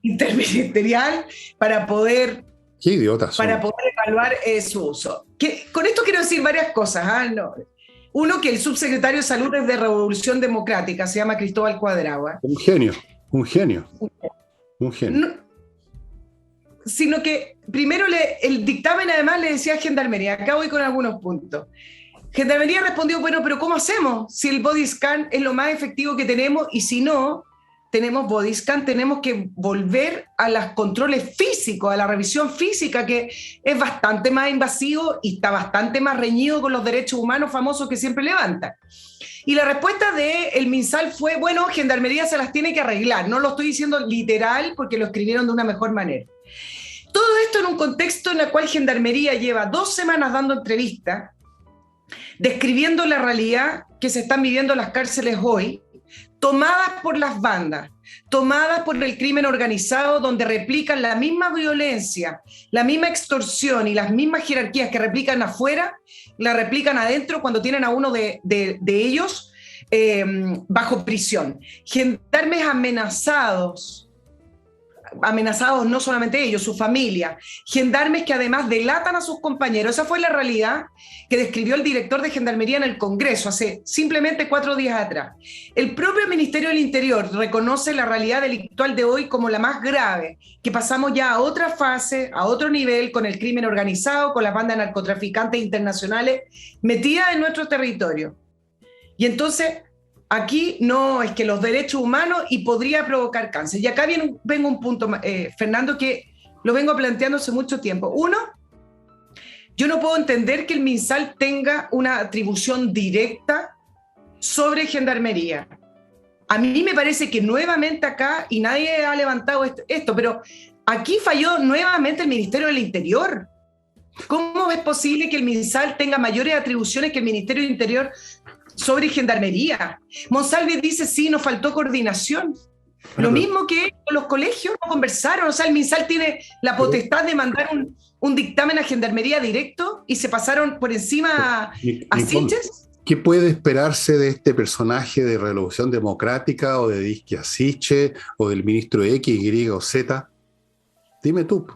interministerial para poder, qué idiotas son, para poder evaluar su uso. Con esto quiero decir varias cosas. No. Uno, que el subsecretario de Salud es de Revolución Democrática, se llama Cristóbal Cuadragua. Un genio. No, sino que primero el dictamen además le decía a Gendarmería, acá voy con algunos puntos. Gendarmería respondió, bueno, pero ¿cómo hacemos si el body scan es lo más efectivo que tenemos y si no tenemos body scan, tenemos que volver a los controles físicos, a la revisión física, que es bastante más invasivo y está bastante más reñido con los derechos humanos famosos que siempre levanta? Y la respuesta del MinSal fue, bueno, Gendarmería se las tiene que arreglar. No lo estoy diciendo literal porque lo escribieron de una mejor manera. Todo esto en un contexto en el cual Gendarmería lleva 2 semanas dando entrevistas, describiendo la realidad que se están viviendo en las cárceles hoy, tomadas por las bandas, tomadas por el crimen organizado, donde replican la misma violencia, la misma extorsión y las mismas jerarquías que replican afuera, la replican adentro cuando tienen a uno de ellos bajo prisión. Gendarmes amenazados no solamente ellos, su familia, gendarmes que además delatan a sus compañeros. Esa fue la realidad que describió el director de Gendarmería en el Congreso hace simplemente 4 días atrás. El propio Ministerio del Interior reconoce la realidad delictual de hoy como la más grave, que pasamos ya a otra fase, a otro nivel, con el crimen organizado, con las bandas narcotraficantes internacionales metidas en nuestro territorio. Y entonces, aquí no, es que los derechos humanos y podría provocar cáncer. Y acá vengo un punto, Fernando, que lo vengo planteando hace mucho tiempo. Uno, yo no puedo entender que el MinSal tenga una atribución directa sobre Gendarmería. A mí me parece que nuevamente acá, y nadie ha levantado esto, pero aquí falló nuevamente el Ministerio del Interior. ¿Cómo es posible que el MinSal tenga mayores atribuciones que el Ministerio del Interior sobre Gendarmería? Monsalve dice, sí, nos faltó coordinación. Lo mismo que los colegios no conversaron. O sea, el MinSal tiene la potestad de mandar un dictamen a Gendarmería directo y se pasaron por encima a Siches. ¿Qué puede esperarse de este personaje de Revolución Democrática o de Disque Asiche o del ministro X, Y o Z? Dime tú,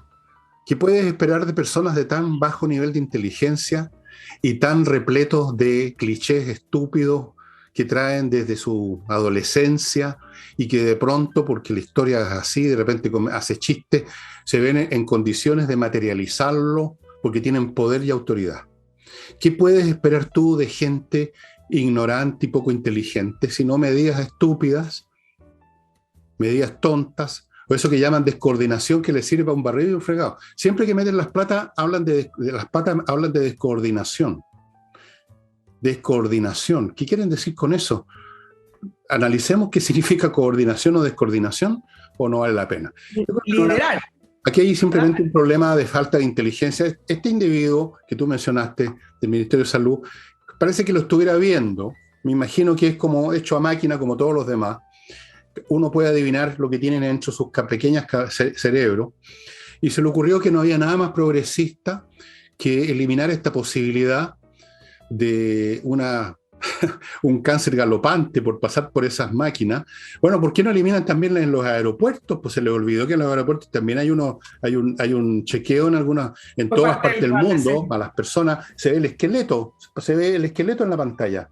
¿qué puedes esperar de personas de tan bajo nivel de inteligencia y tan repletos de clichés estúpidos que traen desde su adolescencia y que de pronto, porque la historia es así, de repente hace chistes, se ven en condiciones de materializarlo porque tienen poder y autoridad? ¿Qué puedes esperar tú de gente ignorante y poco inteligente, sino medidas estúpidas, medidas tontas, o eso que llaman descoordinación, que les sirve a un barrido y un fregado? Siempre que meten las patas hablan de descoordinación. Descoordinación. ¿Qué quieren decir con eso? Analicemos qué significa coordinación o descoordinación, o no vale la pena. Liderar. Aquí hay simplemente un problema de falta de inteligencia. Este individuo que tú mencionaste del Ministerio de Salud, parece que lo estuviera viendo. Me imagino que es como hecho a máquina, como todos los demás. Uno puede adivinar lo que tienen dentro sus pequeños cerebros. Y se le ocurrió que no había nada más progresista que eliminar esta posibilidad de un cáncer galopante por pasar por esas máquinas. Bueno, ¿por qué no eliminan también en los aeropuertos? Pues se les olvidó que en los aeropuertos también hay un chequeo en todas partes del mundo, a las personas, se ve el esqueleto en la pantalla.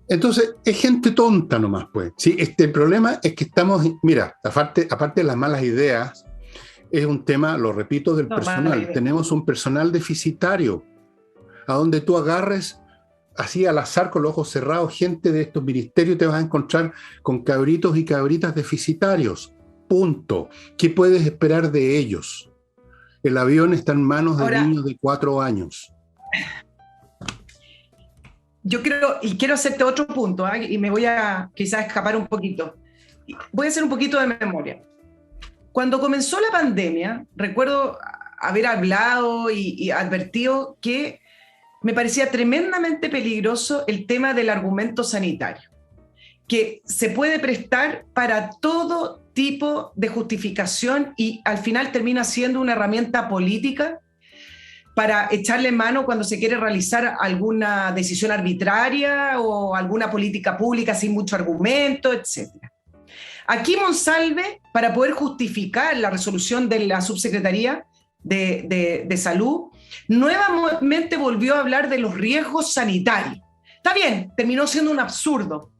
Entonces, es gente tonta nomás, pues. Sí, el problema es que aparte de las malas ideas, es un tema, lo repito, del personal. Tenemos un personal deficitario, a donde tú agarres así al azar, con los ojos cerrados, gente de estos ministerios, te vas a encontrar con cabritos y cabritas deficitarios. Punto. ¿Qué puedes esperar de ellos? El avión está en manos de niños de 4 años. Yo quiero hacerte otro punto, y me voy a quizás escapar un poquito. Voy a hacer un poquito de memoria. Cuando comenzó la pandemia, recuerdo haber hablado y advertido que me parecía tremendamente peligroso el tema del argumento sanitario, que se puede prestar para todo tipo de justificación y al final termina siendo una herramienta política para echarle mano cuando se quiere realizar alguna decisión arbitraria o alguna política pública sin mucho argumento, etc. Aquí Monsalve, para poder justificar la resolución de la Subsecretaría de Salud, nuevamente volvió a hablar de los riesgos sanitarios. Está bien, terminó siendo un absurdo,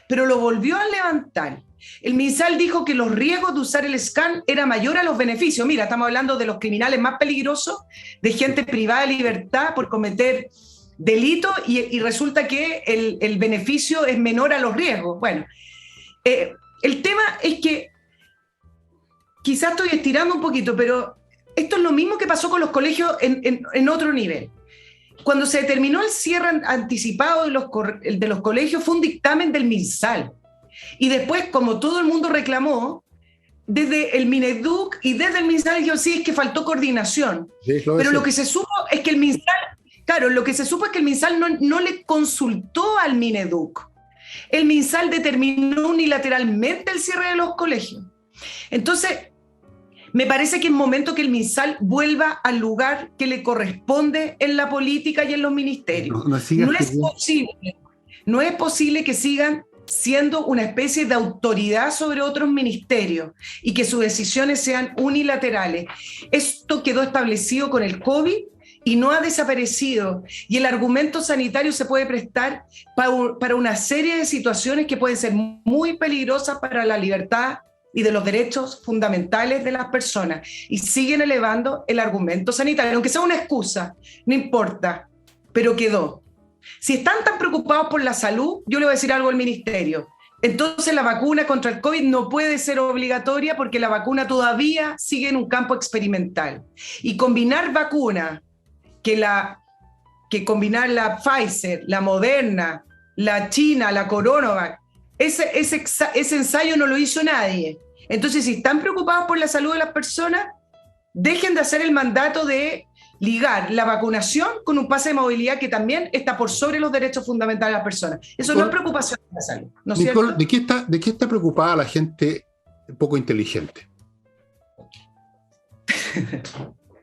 pero lo volvió a levantar. El MinSal dijo que los riesgos de usar el scan era mayor a los beneficios. Mira, estamos hablando de los criminales más peligrosos, de gente privada de libertad por cometer delitos y resulta que el beneficio es menor a los riesgos. Bueno, el tema es que quizás estoy estirando un poquito, pero esto es lo mismo que pasó con los colegios en otro nivel. Cuando se determinó el cierre anticipado de los colegios fue un dictamen del MinSal. Y después, como todo el mundo reclamó, desde el Mineduc y desde el MinSal dijeron, sí, es que faltó coordinación. Sí, pero lo que se supo es que el MinSal, claro, lo que se supo es que el MinSal no le consultó al Mineduc. El MinSal determinó unilateralmente el cierre de los colegios. Entonces, me parece que es momento que el MinSal vuelva al lugar que le corresponde en la política y en los ministerios. No es posible que sigan siendo una especie de autoridad sobre otros ministerios y que sus decisiones sean unilaterales. Esto quedó establecido con el COVID y no ha desaparecido. Y el argumento sanitario se puede prestar para una serie de situaciones que pueden ser muy peligrosas para la libertad y de los derechos fundamentales de las personas. Y siguen elevando el argumento sanitario, aunque sea una excusa, no importa, pero quedó. Si están tan preocupados por la salud, yo le voy a decir algo al ministerio. Entonces la vacuna contra el COVID no puede ser obligatoria porque la vacuna todavía sigue en un campo experimental. Y combinar vacunas, que combinar la Pfizer, la Moderna, la China, la CoronaVac, ese ensayo no lo hizo nadie. Entonces, si están preocupados por la salud de las personas, dejen de hacer el mandato de ligar la vacunación con un pase de movilidad que también está por sobre los derechos fundamentales de las personas. Eso no es preocupación de la salud, ¿no es cierto? ¿De qué está preocupada la gente poco inteligente?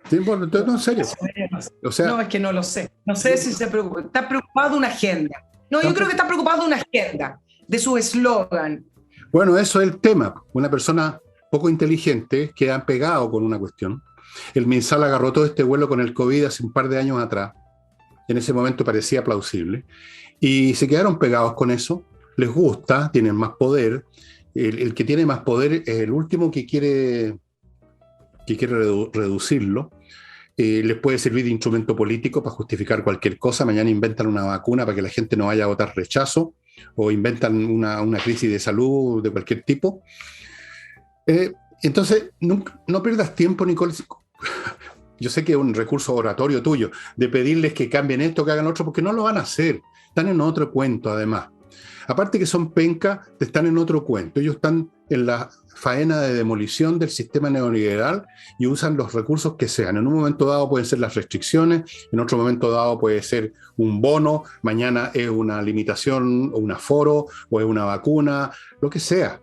Sí, bueno, entonces, no, en serio. O sea, no, es que no lo sé. No sé si se preocupa. Está preocupado de una agenda. No, yo creo que está preocupado de una agenda, de su eslogan. Bueno, eso es el tema. Una persona poco inteligente queda pegado con una cuestión. El MinSal agarró todo este vuelo con el COVID hace un par de años atrás. En ese momento parecía plausible. Y se quedaron pegados con eso. Les gusta, tienen más poder. El que tiene más poder es el último que quiere reducirlo. Les puede servir de instrumento político para justificar cualquier cosa. Mañana inventan una vacuna para que la gente no vaya a votar rechazo o inventan una crisis de salud de cualquier tipo. Entonces, no pierdas tiempo, Nicole. Yo sé que es un recurso oratorio tuyo de pedirles que cambien esto, que hagan otro, porque no lo van a hacer. Están en otro cuento, además. Aparte que son penca, están en otro cuento. Ellos están en la faena de demolición del sistema neoliberal y usan los recursos que sean. En un momento dado pueden ser las restricciones, en otro momento dado puede ser un bono, mañana es una limitación o un aforo o es una vacuna, lo que sea.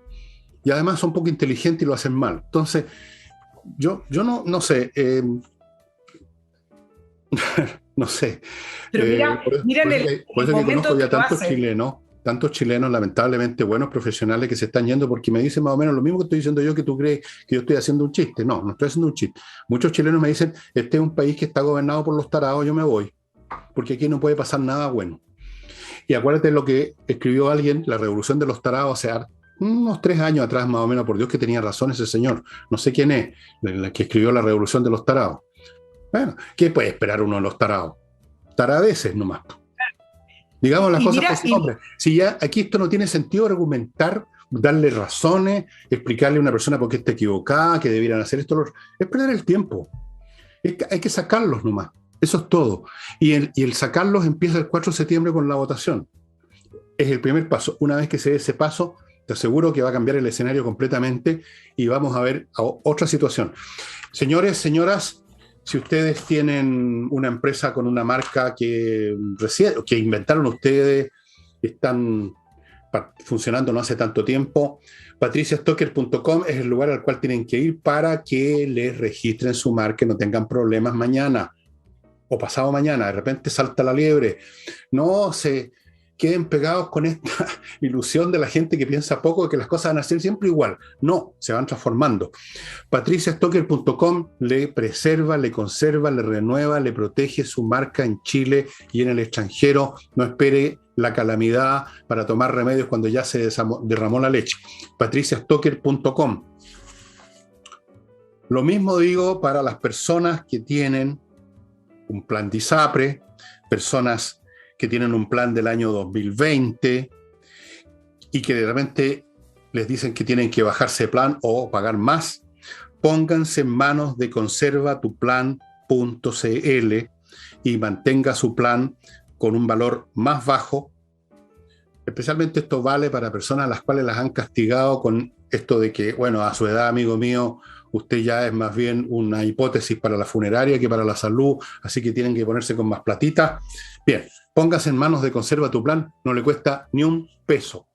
Y además son poco inteligentes y lo hacen mal. Entonces, yo no sé. No sé. Pero mira por eso que conozco ya tantos chilenos lamentablemente buenos profesionales que se están yendo porque me dicen más o menos lo mismo que estoy diciendo yo, que tú crees que yo estoy haciendo un chiste. No estoy haciendo un chiste. Muchos chilenos me dicen, este es un país que está gobernado por los tarados, yo me voy, porque aquí no puede pasar nada bueno. Y acuérdate de lo que escribió alguien, la revolución de los tarados, o sea, unos 3 años atrás más o menos, por Dios que tenía razón ese señor, no sé quién es, el que escribió la revolución de los tarados. Bueno, ¿qué puede esperar uno de los tarados? Taradeces nomás. Digamos las cosas por su nombre. Si ya aquí esto no tiene sentido argumentar, darle razones, explicarle a una persona por qué está equivocada, que debieran hacer esto, es perder el tiempo. Hay que sacarlos nomás. Eso es todo. Y el sacarlos empieza el 4 de septiembre con la votación. Es el primer paso. Una vez que se dé ese paso, te aseguro que va a cambiar el escenario completamente y vamos a ver otra situación. Señores, señoras, si ustedes tienen una empresa con una marca que inventaron ustedes, están funcionando no hace tanto tiempo, patriciastocker.com es el lugar al cual tienen que ir para que les registren su marca y no tengan problemas mañana o pasado mañana. De repente salta la liebre. queden pegados con esta ilusión de la gente que piensa poco, de que las cosas van a ser siempre igual. No, se van transformando. patriciastocker.com le preserva, le conserva, le renueva, le protege su marca en Chile y en el extranjero. No espere la calamidad para tomar remedios cuando ya se derramó la leche. patriciastocker.com. Lo mismo digo para las personas que tienen un plan de ISAPRE, personas que tienen un plan del año 2020 y que de repente les dicen que tienen que bajarse de plan o pagar más. Pónganse en manos de conservatuplan.cl y mantenga su plan con un valor más bajo. Especialmente esto vale para personas a las cuales las han castigado con esto de que, bueno, a su edad, amigo mío, usted ya es más bien una hipótesis para la funeraria que para la salud, así que tienen que ponerse con más platita. Bien, póngase en manos de Conserva tu Plan, no le cuesta ni un peso.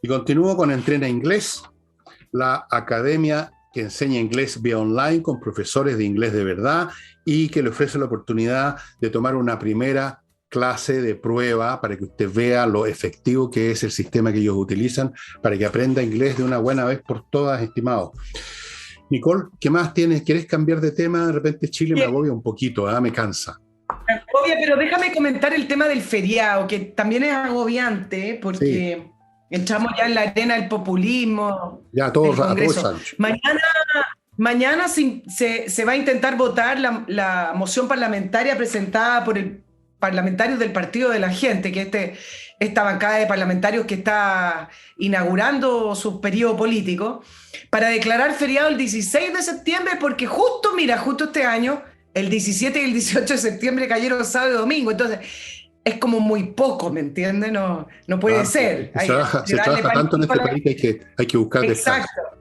Y continúo con Entrena Inglés, la academia que enseña inglés vía online con profesores de inglés de verdad y que le ofrece la oportunidad de tomar una primera clase de prueba para que usted vea lo efectivo que es el sistema que ellos utilizan para que aprenda inglés de una buena vez por todas, estimado. Nicole, ¿qué más tienes? ¿Quieres cambiar de tema? De repente Chile me agobia un poquito, me cansa. Obvio, pero déjame comentar el tema del feriado, que también es agobiante, porque entramos ya en la arena del populismo. Ya, todos a todo. Mañana se va a intentar votar la moción parlamentaria presentada por el parlamentario del Partido de la Gente, que esta bancada de parlamentarios que está inaugurando su periodo político, para declarar feriado el 16 de septiembre, porque justo este año, el 17 y el 18 de septiembre cayeron sábado y domingo, entonces es como muy poco, ¿me entiendes? No puede ser. Se trabaja tanto en este país que hay que buscar descanso. Exacto.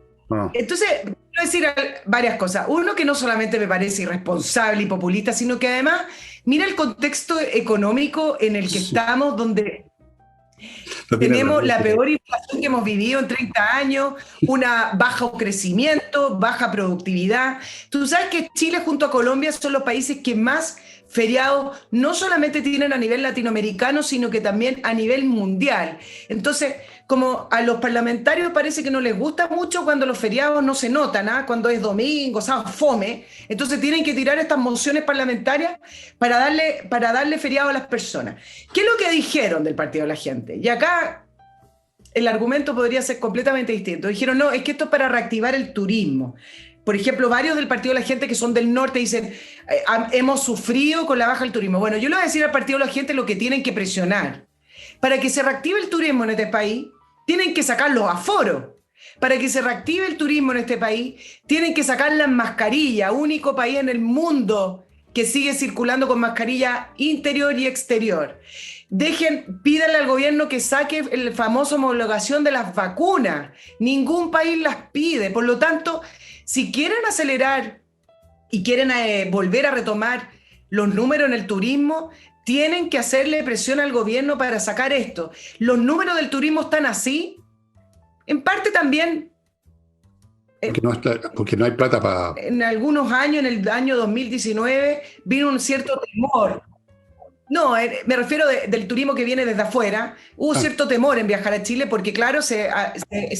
Entonces, quiero decir varias cosas. Uno, que no solamente me parece irresponsable y populista, sino que además mira el contexto económico en el que estamos, donde tenemos la peor inflación que hemos vivido en 30 años, una bajo crecimiento, baja productividad. Tú sabes que Chile junto a Colombia son los países que más feriados no solamente tienen a nivel latinoamericano, sino que también a nivel mundial. Entonces, como a los parlamentarios parece que no les gusta mucho cuando los feriados no se notan, cuando es domingo, sábado, fome, entonces tienen que tirar estas mociones parlamentarias para darle feriado a las personas. ¿Qué es lo que dijeron del Partido de la Gente? Y acá el argumento podría ser completamente distinto. Dijeron, no, es que esto es para reactivar el turismo. Por ejemplo, varios del Partido de la Gente que son del norte dicen, hemos sufrido con la baja del turismo. Bueno, yo le voy a decir al Partido de la Gente lo que tienen que presionar. Para que se reactive el turismo en este país, tienen que sacar los aforos. Para que se reactive el turismo en este país, tienen que sacar las mascarillas, único país en el mundo que sigue circulando con mascarilla interior y exterior. Pídanle al gobierno que saque el famoso homologación de las vacunas. Ningún país las pide. Por lo tanto, si quieren acelerar y quieren volver a retomar los números en el turismo, tienen que hacerle presión al gobierno para sacar esto. Los números del turismo están así, en parte también... Porque no hay plata para... En algunos años, en el año 2019, vino un cierto temor. No, me refiero del turismo que viene desde afuera. Hubo cierto temor en viajar a Chile porque, claro, se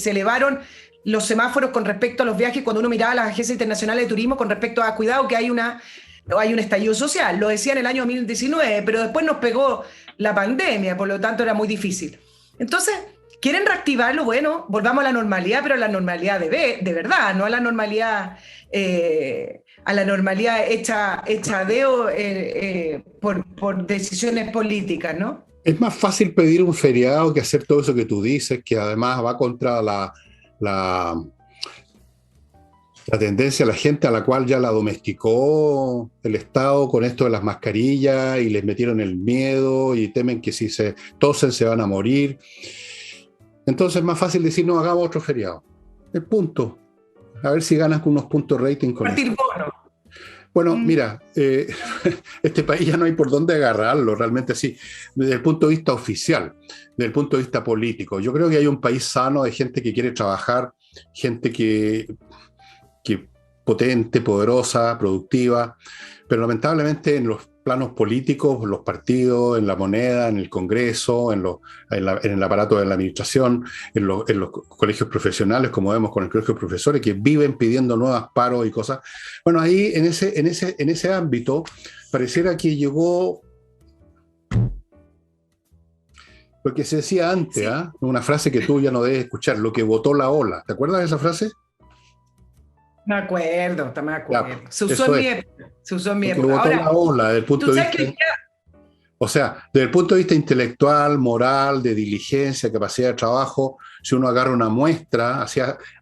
elevaron los semáforos con respecto a los viajes cuando uno miraba las agencias internacionales de turismo con respecto a, cuidado, que hay un estallido social. Lo decía en el año 2019, pero después nos pegó la pandemia, por lo tanto era muy difícil. Entonces, ¿quieren reactivarlo? Bueno, volvamos a la normalidad, pero a la normalidad de verdad, no a la normalidad hecha por decisiones políticas, ¿no? Es más fácil pedir un feriado que hacer todo eso que tú dices, que además va contra la tendencia a la gente a la cual ya la domesticó el Estado con esto de las mascarillas y les metieron el miedo y temen que si se tosen se van a morir. Entonces es más fácil decir, no, hagamos otro feriado. El punto. A ver si ganas con unos puntos rating con esto. Bueno, mira, este país ya no hay por dónde agarrarlo, realmente sí, desde el punto de vista oficial, desde el punto de vista político. Yo creo que hay un país sano de gente que quiere trabajar, gente que potente, poderosa, productiva, pero lamentablemente en los planos políticos, los partidos, en la moneda, en el Congreso, en el aparato de la administración, en los colegios profesionales, como vemos con el colegio de profesores, que viven pidiendo nuevos paros y cosas. Bueno, ahí en ese ámbito pareciera que llegó lo que se decía antes, Sí. una frase que tú ya no debes escuchar, lo que votó la ola. ¿Te acuerdas de esa frase? Me acuerdo. Ya, Se usó eso en mi es, época. Se usó en mi lo que época. votó la Ahora, ola desde el punto tú de sabes que vista, o sea, desde el punto de vista intelectual, moral, de diligencia, capacidad de trabajo, si uno agarra una muestra,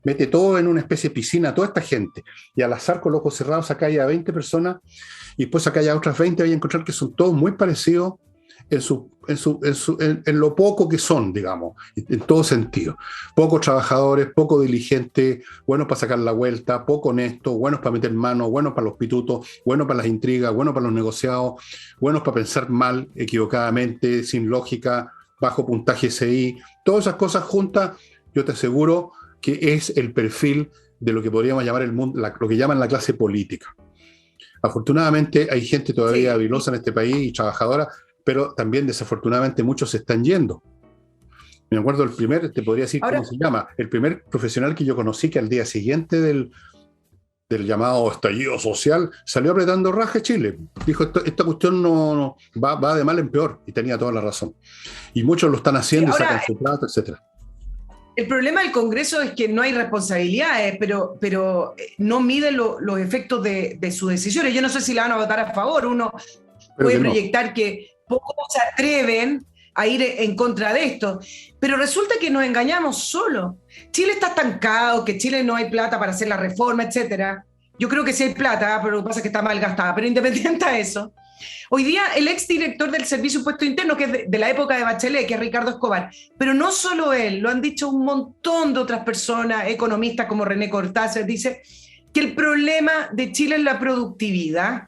mete todo en una especie de piscina, toda esta gente, y al azar con los ojos cerrados saca ya 20 personas, y después saca ya otras 20, vaya a encontrar que son todos muy parecidos en lo poco que son, digamos, en todo sentido. Pocos trabajadores, poco diligentes, buenos para sacar la vuelta, poco honestos, buenos para meter mano, buenos para los pitutos, buenos para las intrigas, buenos para los negociados, buenos para pensar mal, equivocadamente, sin lógica, bajo puntaje SI. Todas esas cosas juntas, yo te aseguro que es el perfil de lo que podríamos llamar el mundo, lo que llaman la clase política. Afortunadamente hay gente todavía sí. habilosa en este país y trabajadora, pero también desafortunadamente muchos se están yendo. Me acuerdo te podría decir Ahora, cómo se llama, el primer profesional que yo conocí que al día siguiente del llamado estallido social salió apretando raja Chile. Dijo, esta cuestión no va de mal en peor, y tenía toda la razón. Y muchos lo están sí, haciendo y sacan ahora, su plato, etcétera. el problema del Congreso es que no hay responsabilidades, pero no mide los efectos de sus decisiones. Yo no sé si la van a votar a favor. Uno Pero puede que no. proyectar que pocos se atreven a ir en contra de esto, pero resulta que nos engañamos solo. Chile está estancado, que Chile no hay plata para hacer la reforma, etcétera. Yo creo que sí hay plata, pero lo que pasa es que está mal gastada. Pero independiente de eso, hoy día el exdirector del Servicio de Impuestos Internos, que es de la época de Bachelet, que es Ricardo Escobar, pero no solo él, lo han dicho un montón de otras personas, economistas como René Cortázar, dice que el problema de Chile es la productividad.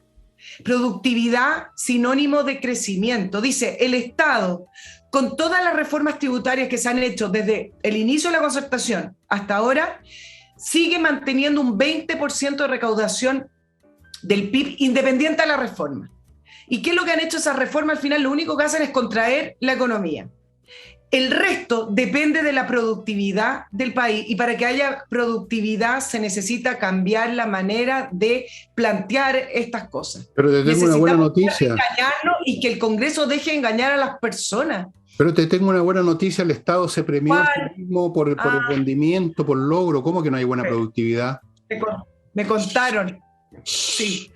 Productividad sinónimo de crecimiento. Dice, el Estado, con todas las reformas tributarias que se han hecho desde el inicio de la concertación hasta ahora, sigue manteniendo un 20% de recaudación del PIB independiente de la reforma. ¿Y qué es lo que han hecho esas reformas? Al final lo único que hacen es contraer la economía. El resto depende de la productividad del país, y para que haya productividad se necesita cambiar la manera de plantear estas cosas. Pero te tengo una buena noticia. Engañarnos y que el Congreso deje de engañar a las personas. Pero te tengo una buena noticia, el Estado se premió a sí mismo por el rendimiento, por logro. ¿Cómo que no hay buena productividad? Me contaron, sí,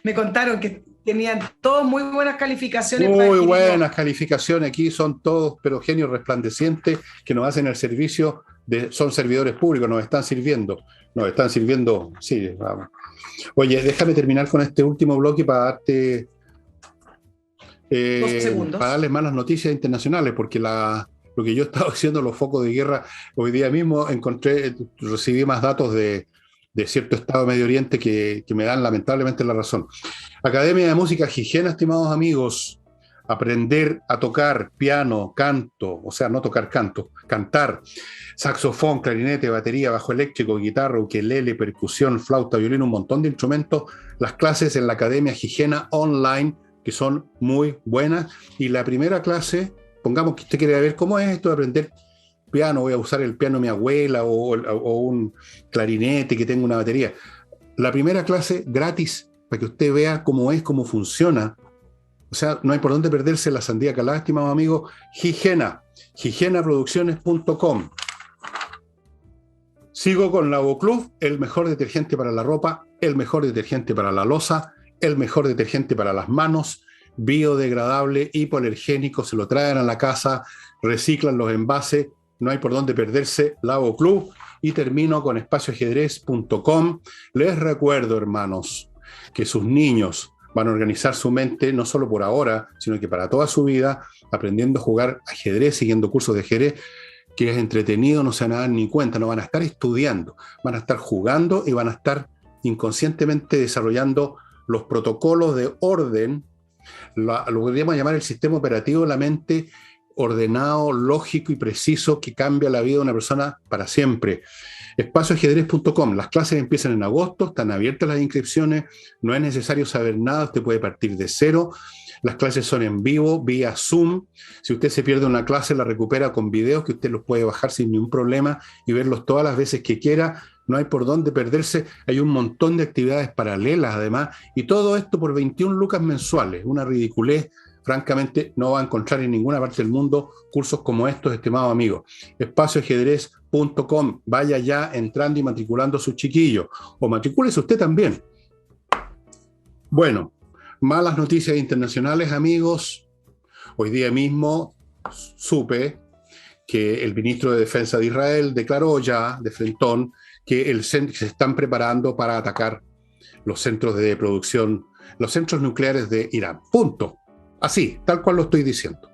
me contaron que tenían todos muy buenas calificaciones. Muy buenas calificaciones, aquí son todos, pero genios resplandecientes que nos hacen el servicio, son servidores públicos, nos están sirviendo, sí, vamos. Oye, déjame terminar con este último bloque para darte... 2 segundos. Para darles malas noticias internacionales, porque lo que yo he estado haciendo, los focos de guerra, hoy día mismo recibí más datos de cierto estado de Medio Oriente que me dan lamentablemente la razón. Academia de Música Higiene, estimados amigos, aprender a tocar piano, canto, o sea, no tocar canto, cantar, saxofón, clarinete, batería, bajo eléctrico, guitarra, ukelele, percusión, flauta, violín, un montón de instrumentos, las clases en la Academia Higiene online, que son muy buenas, y la primera clase, pongamos que usted quiere ver cómo es esto de aprender piano, voy a usar el piano de mi abuela o un clarinete que tenga una batería. La primera clase gratis, para que usted vea cómo es, cómo funciona. O sea, no hay por dónde perderse la sandía calada, estimado amigo. higienaproducciones.com. Sigo con Lavoclub, el mejor detergente para la ropa, el mejor detergente para la loza, el mejor detergente para las manos, biodegradable, hipoalergénico, se lo traen a la casa, reciclan los envases, no hay por dónde perderse, Lavoclub. Y termino con espacioajedrez.com. Les recuerdo, hermanos, que sus niños van a organizar su mente no solo por ahora, sino que para toda su vida, aprendiendo a jugar ajedrez, siguiendo cursos de ajedrez, que es entretenido, no se van a dar ni cuenta, no van a estar estudiando, van a estar jugando y van a estar inconscientemente desarrollando los protocolos de orden, lo que podríamos llamar el sistema operativo de la mente, ordenado, lógico y preciso que cambia la vida de una persona para siempre. Espacioajedrez.com. Las clases empiezan en agosto, están abiertas las inscripciones, no es necesario saber nada, usted puede partir de cero. Las clases son en vivo, vía Zoom. Si usted se pierde una clase, la recupera con videos que usted los puede bajar sin ningún problema y verlos todas las veces que quiera. No hay por dónde perderse. Hay un montón de actividades paralelas, además, y todo esto por 21 lucas mensuales. Una ridiculez. Francamente, no va a encontrar en ninguna parte del mundo cursos como estos, estimados amigos. Espacioajedrez.com. Vaya ya entrando y matriculando a sus chiquillos. O matricúlese usted también. Bueno, malas noticias internacionales, amigos. Hoy día mismo supe que el ministro de Defensa de Israel declaró ya, de frentón, que se están preparando para atacar los centros de producción, los centros nucleares de Irán. Punto. Así, tal cual lo estoy diciendo.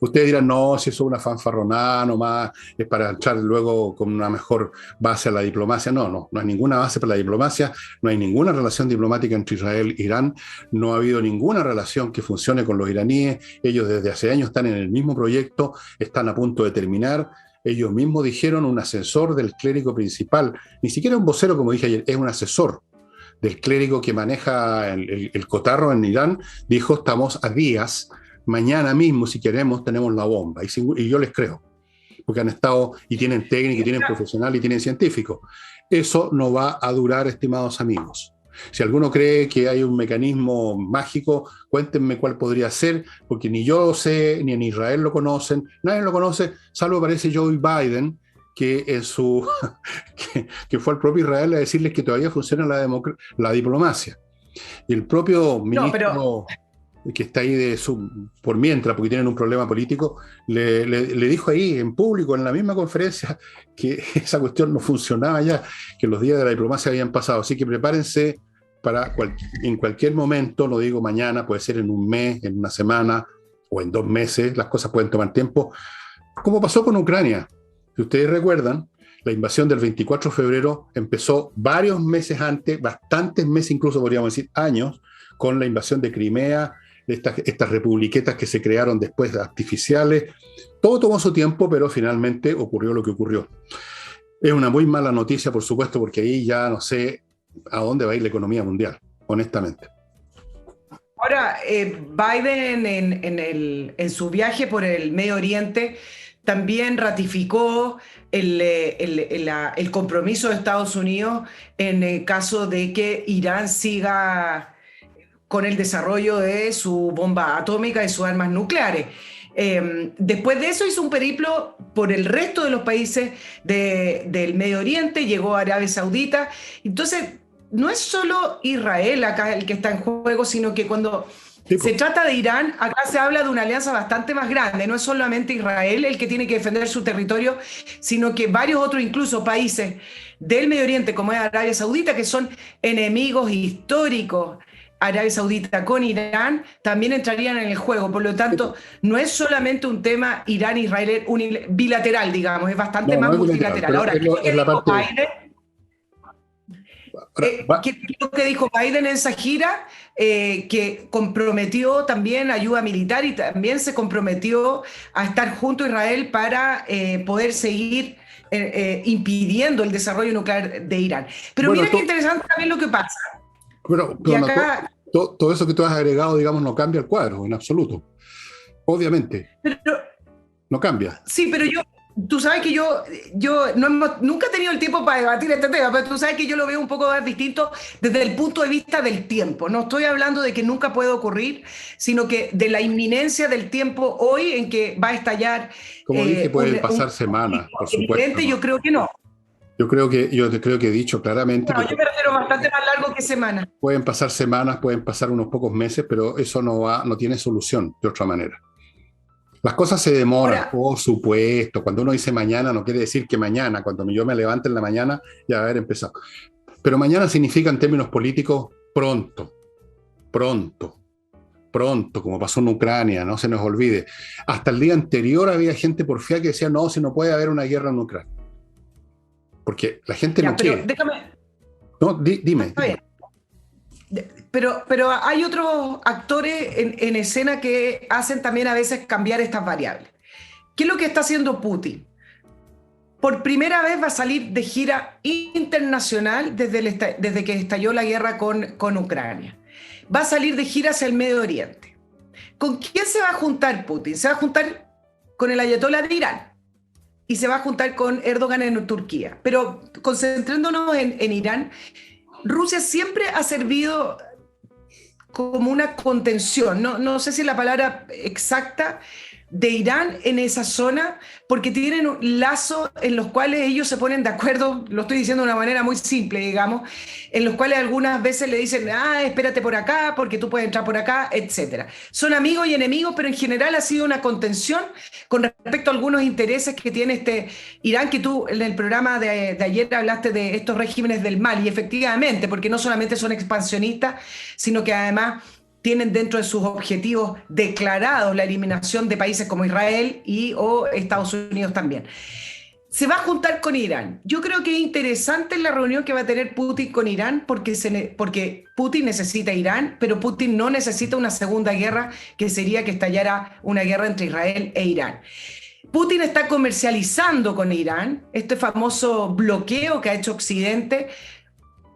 Ustedes dirán, no, si eso es una fanfarronada nomás, es para entrar luego con una mejor base a la diplomacia. No hay ninguna base para la diplomacia, no hay ninguna relación diplomática entre Israel e Irán, no ha habido ninguna relación que funcione con los iraníes. Ellos desde hace años están en el mismo proyecto, están a punto de terminar. Ellos mismos dijeron, un asesor del clérigo principal, ni siquiera un vocero, como dije ayer, es un asesor del clérigo que maneja el cotarro en Irán, dijo, estamos a días, mañana mismo, si queremos, tenemos la bomba. Y yo les creo, porque han estado, y tienen técnica, y tienen profesional, y tienen científico. Eso no va a durar, estimados amigos. Si alguno cree que hay un mecanismo mágico, cuéntenme cuál podría ser, porque ni yo lo sé, ni en Israel lo conocen, nadie lo conoce, salvo parece Joe Biden, que que fue al propio Israel a decirles que todavía funciona la diplomacia. Y el propio ministro que está ahí por mientras, porque tienen un problema político, le dijo ahí en público, en la misma conferencia, que esa cuestión no funcionaba ya, que los días de la diplomacia habían pasado. Así que prepárense para en cualquier momento, no digo mañana, puede ser en un mes, en una semana o en 2 meses, las cosas pueden tomar tiempo, como pasó con Ucrania. Si ustedes recuerdan, la invasión del 24 de febrero empezó varios meses antes, bastantes meses, incluso podríamos decir años, con la invasión de Crimea, estas republiquetas que se crearon después, artificiales. Todo tomó su tiempo, pero finalmente ocurrió lo que ocurrió. Es una muy mala noticia, por supuesto, porque ahí ya no sé a dónde va a ir la economía mundial, honestamente. Ahora, Biden en su viaje por el Medio Oriente también ratificó el compromiso de Estados Unidos en el caso de que Irán siga con el desarrollo de su bomba atómica y sus armas nucleares. Después de eso hizo un periplo por el resto de los países del Medio Oriente, llegó a Arabia Saudita. Entonces, no es solo Israel acá el que está en juego, sino que cuando se trata de Irán, acá se habla de una alianza bastante más grande. No es solamente Israel el que tiene que defender su territorio, sino que varios otros, incluso países del Medio Oriente, como es Arabia Saudita, que son enemigos históricos. Arabia Saudita con Irán también entrarían en el juego. Por lo tanto, no es solamente un tema Irán-Israel bilateral, digamos, es bastante más multilateral. Ahora, ¿qué es lo que dijo Biden en esa gira? Que comprometió también ayuda militar y también se comprometió a estar junto a Israel para poder seguir impidiendo el desarrollo nuclear de Irán. Pero bueno, mira qué interesante también lo que pasa. Pero acá, todo eso que tú has agregado, digamos, no cambia el cuadro en absoluto. Obviamente. Pero, no cambia. Sí, pero tú sabes que yo nunca he tenido el tiempo para debatir este tema, pero tú sabes que yo lo veo un poco más distinto desde el punto de vista del tiempo. No estoy hablando de que nunca puede ocurrir, sino que de la inminencia del tiempo hoy en que va a estallar. Como dije, pueden pasar semanas, por supuesto. Yo creo que no. Yo creo que he dicho claramente. Bueno, yo me refiero bastante más largo que semanas. Pueden pasar semanas, pueden pasar unos pocos meses, pero eso no tiene solución de otra manera. Las cosas se demoran, por supuesto. Cuando uno dice mañana, no quiere decir que mañana, cuando yo me levante en la mañana, ya va a haber empezado. Pero mañana significa en términos políticos pronto, como pasó en Ucrania, no se nos olvide. Hasta el día anterior había gente porfiada que decía, no, si no puede haber una guerra en Ucrania. Porque la gente no quiere. Déjame. No, dime. pero hay otros actores en escena que hacen también a veces cambiar estas variables. ¿Qué es lo que está haciendo Putin? Por primera vez va a salir de gira internacional desde que estalló la guerra con Ucrania. Va a salir de gira hacia el Medio Oriente. ¿Con quién se va a juntar Putin? Se va a juntar con el ayatolá de Irán y se va a juntar con Erdogan en Turquía. Pero concentrándonos en Irán, Rusia siempre ha servido como una contención, no sé si es la palabra exacta, de Irán en esa zona, porque tienen un lazo en los cuales ellos se ponen de acuerdo, lo estoy diciendo de una manera muy simple, digamos, en los cuales algunas veces le dicen, espérate por acá, porque tú puedes entrar por acá, etc. Son amigos y enemigos, pero en general ha sido una contención con respecto a algunos intereses que tiene este Irán, que tú en el programa de ayer hablaste de estos regímenes del mal, y efectivamente, porque no solamente son expansionistas, sino que además tienen dentro de sus objetivos declarados la eliminación de países como Israel o Estados Unidos también. Se va a juntar con Irán. Yo creo que es interesante la reunión que va a tener Putin con Irán porque Putin necesita Irán, pero Putin no necesita una segunda guerra, que sería que estallara una guerra entre Israel e Irán. Putin está comercializando con Irán este famoso bloqueo que ha hecho Occidente.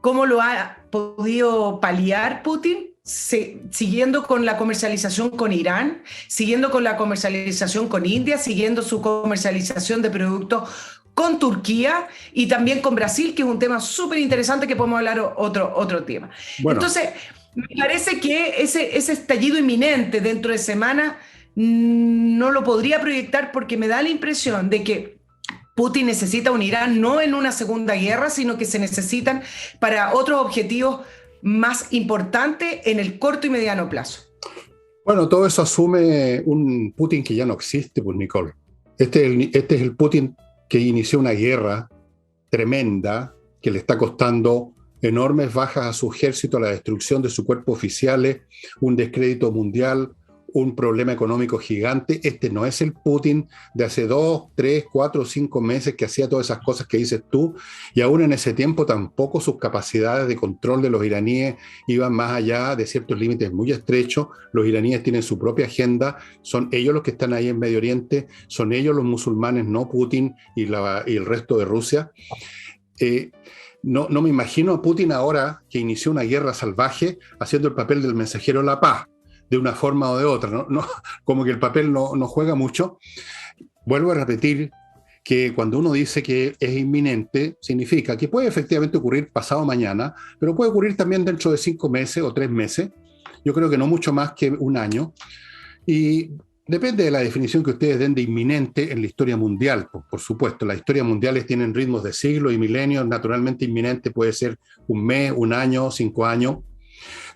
¿Cómo lo ha podido paliar Putin? Siguiendo con la comercialización con Irán, siguiendo con la comercialización con India, siguiendo su comercialización de productos con Turquía y también con Brasil, que es un tema súper interesante que podemos hablar otro tema. Bueno. Entonces, me parece que ese estallido inminente dentro de semanas no lo podría proyectar, porque me da la impresión de que Putin necesita un Irán no en una segunda guerra, sino que se necesitan para otros objetivos más importante en el corto y mediano plazo. Bueno, todo eso asume un Putin que ya no existe, pues, Nicole. Este es el Putin que inició una guerra tremenda que le está costando enormes bajas a su ejército, la destrucción de su cuerpo oficiales, un descrédito mundial, un problema económico gigante. Este no es el Putin de hace 2, 3, 4, 5 meses que hacía todas esas cosas que dices tú, y aún en ese tiempo tampoco sus capacidades de control de los iraníes iban más allá de ciertos límites muy estrechos. Los iraníes tienen su propia agenda, son ellos los que están ahí en Medio Oriente, son ellos los musulmanes, no Putin y el resto de Rusia. No me imagino a Putin ahora, que inició una guerra salvaje, haciendo el papel del mensajero de la paz, de una forma o de otra, ¿no? Como que el papel no juega mucho. Vuelvo a repetir que cuando uno dice que es inminente, significa que puede efectivamente ocurrir pasado mañana, pero puede ocurrir también dentro de 5 meses o 3 meses. Yo creo que no mucho más que un año. Y depende de la definición que ustedes den de inminente en la historia mundial, por supuesto. Las historias mundiales tienen ritmos de siglos y milenios. Naturalmente inminente puede ser un mes, un año, 5 años.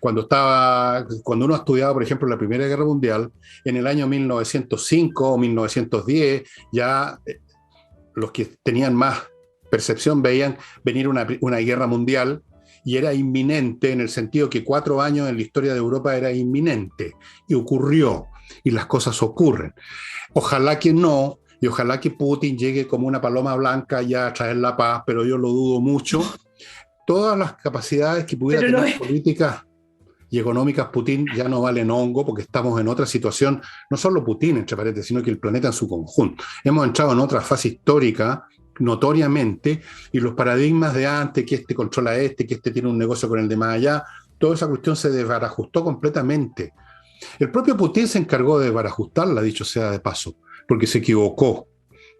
Cuando uno estudiaba, por ejemplo, la Primera Guerra Mundial, en el año 1905 o 1910, ya los que tenían más percepción veían venir una guerra mundial, y era inminente en el sentido que 4 años en la historia de Europa era inminente, y ocurrió, y las cosas ocurren. Ojalá que no, y ojalá que Putin llegue como una paloma blanca ya a traer la paz, pero yo lo dudo mucho. Todas las capacidades que pudiera tener políticas y económicas Putin ya no valen hongo, porque estamos en otra situación, no solo Putin, entre paréntesis, sino que el planeta en su conjunto. Hemos entrado en otra fase histórica, notoriamente, y los paradigmas de antes, que este controla que este tiene un negocio con el de más allá, toda esa cuestión se desbarajustó completamente. El propio Putin se encargó de desbarajustarla, dicho sea de paso, porque se equivocó.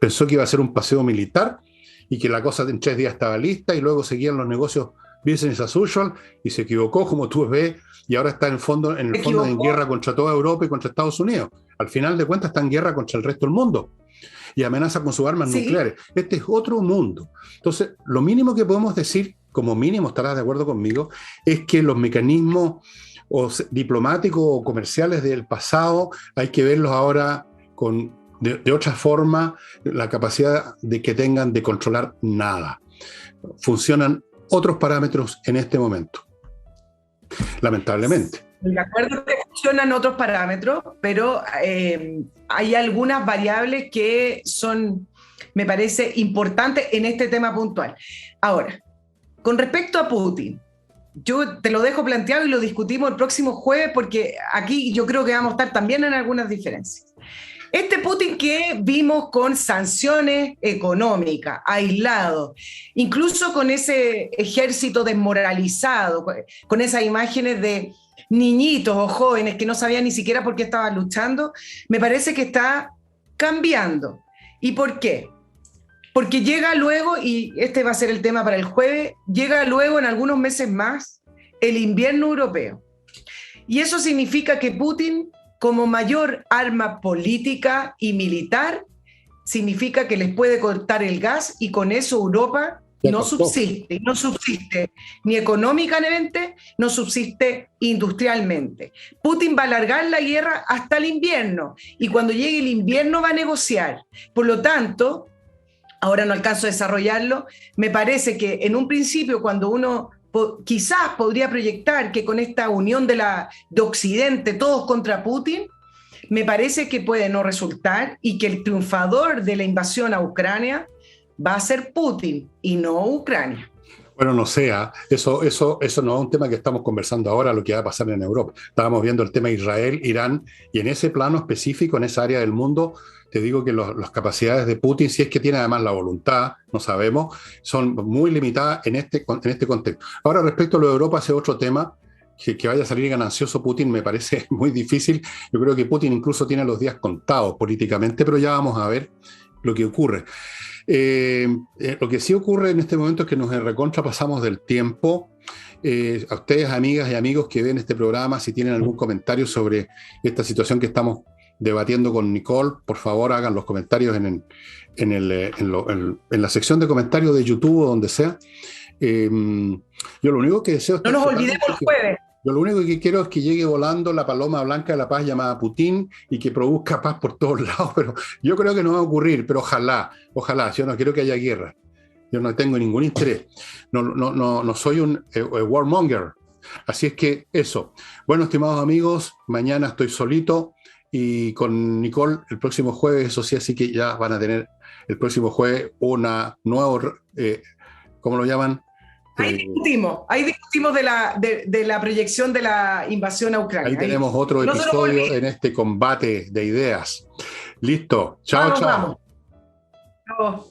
Pensó que iba a ser un paseo militar y que la cosa en 3 días estaba lista, y luego seguían los negocios business as usual, y se equivocó, como tú ves, y ahora está en el fondo en guerra contra toda Europa y contra Estados Unidos. Al final de cuentas está en guerra contra el resto del mundo y amenaza con sus armas nucleares. Este es otro mundo. Entonces, lo mínimo que podemos decir, como mínimo estarás de acuerdo conmigo, es que los mecanismos diplomáticos o comerciales del pasado hay que verlos ahora de otra forma, la capacidad de que tengan de controlar nada. Funcionan otros parámetros en este momento, lamentablemente. De acuerdo que funcionan otros parámetros, pero hay algunas variables que son, me parece, importantes en este tema puntual. Ahora, con respecto a Putin, yo te lo dejo planteado y lo discutimos el próximo jueves, porque aquí yo creo que vamos a estar también en algunas diferencias. Este Putin que vimos con sanciones económicas, aislado, incluso con ese ejército desmoralizado, con esas imágenes de niñitos o jóvenes que no sabían ni siquiera por qué estaban luchando, me parece que está cambiando. ¿Y por qué? Porque llega luego, y este va a ser el tema para el jueves, llega luego en algunos meses más el invierno europeo. Y eso significa que Putin, como mayor arma política y militar, significa que les puede cortar el gas y con eso Europa no subsiste ni económicamente, no subsiste industrialmente. Putin va a alargar la guerra hasta el invierno y cuando llegue el invierno va a negociar. Por lo tanto, ahora no alcanzo a desarrollarlo, me parece que en un principio cuando uno quizás podría proyectar que con esta unión de Occidente todos contra Putin, me parece que puede no resultar y que el triunfador de la invasión a Ucrania va a ser Putin y no Ucrania. Bueno, no sea, eso no es un tema que estamos conversando ahora, lo que va a pasar en Europa. Estábamos viendo el tema Israel, Irán, y en ese plano específico, en esa área del mundo, te digo que las capacidades de Putin, si es que tiene además la voluntad, no sabemos, son muy limitadas en este contexto. Ahora, respecto a lo de Europa, ese otro tema, que vaya a salir ganancioso Putin me parece muy difícil. Yo creo que Putin incluso tiene los días contados políticamente, pero ya vamos a ver lo que ocurre. Lo que sí ocurre en este momento es que nos recontrapasamos del tiempo. A ustedes, amigas y amigos que ven este programa, si tienen algún comentario sobre esta situación que estamos debatiendo con Nicole, por favor hagan los comentarios en la sección de comentarios de YouTube o donde sea. Yo lo único que deseo es no nos olvidemos el jueves. Yo lo único que quiero es que llegue volando la paloma blanca de la paz llamada Putin y que produzca paz por todos lados, pero yo creo que no va a ocurrir, pero ojalá, yo no quiero que haya guerra, yo no tengo ningún interés, no soy un warmonger, así es que eso. Bueno, estimados amigos, mañana estoy solito y con Nicole el próximo jueves, eso sí, así que ya van a tener el próximo jueves una nueva, ¿cómo lo llaman? Ahí discutimos de la proyección de la invasión a Ucrania. Ahí tenemos otro episodio en este combate de ideas. Listo. Chao, chao. Vamos.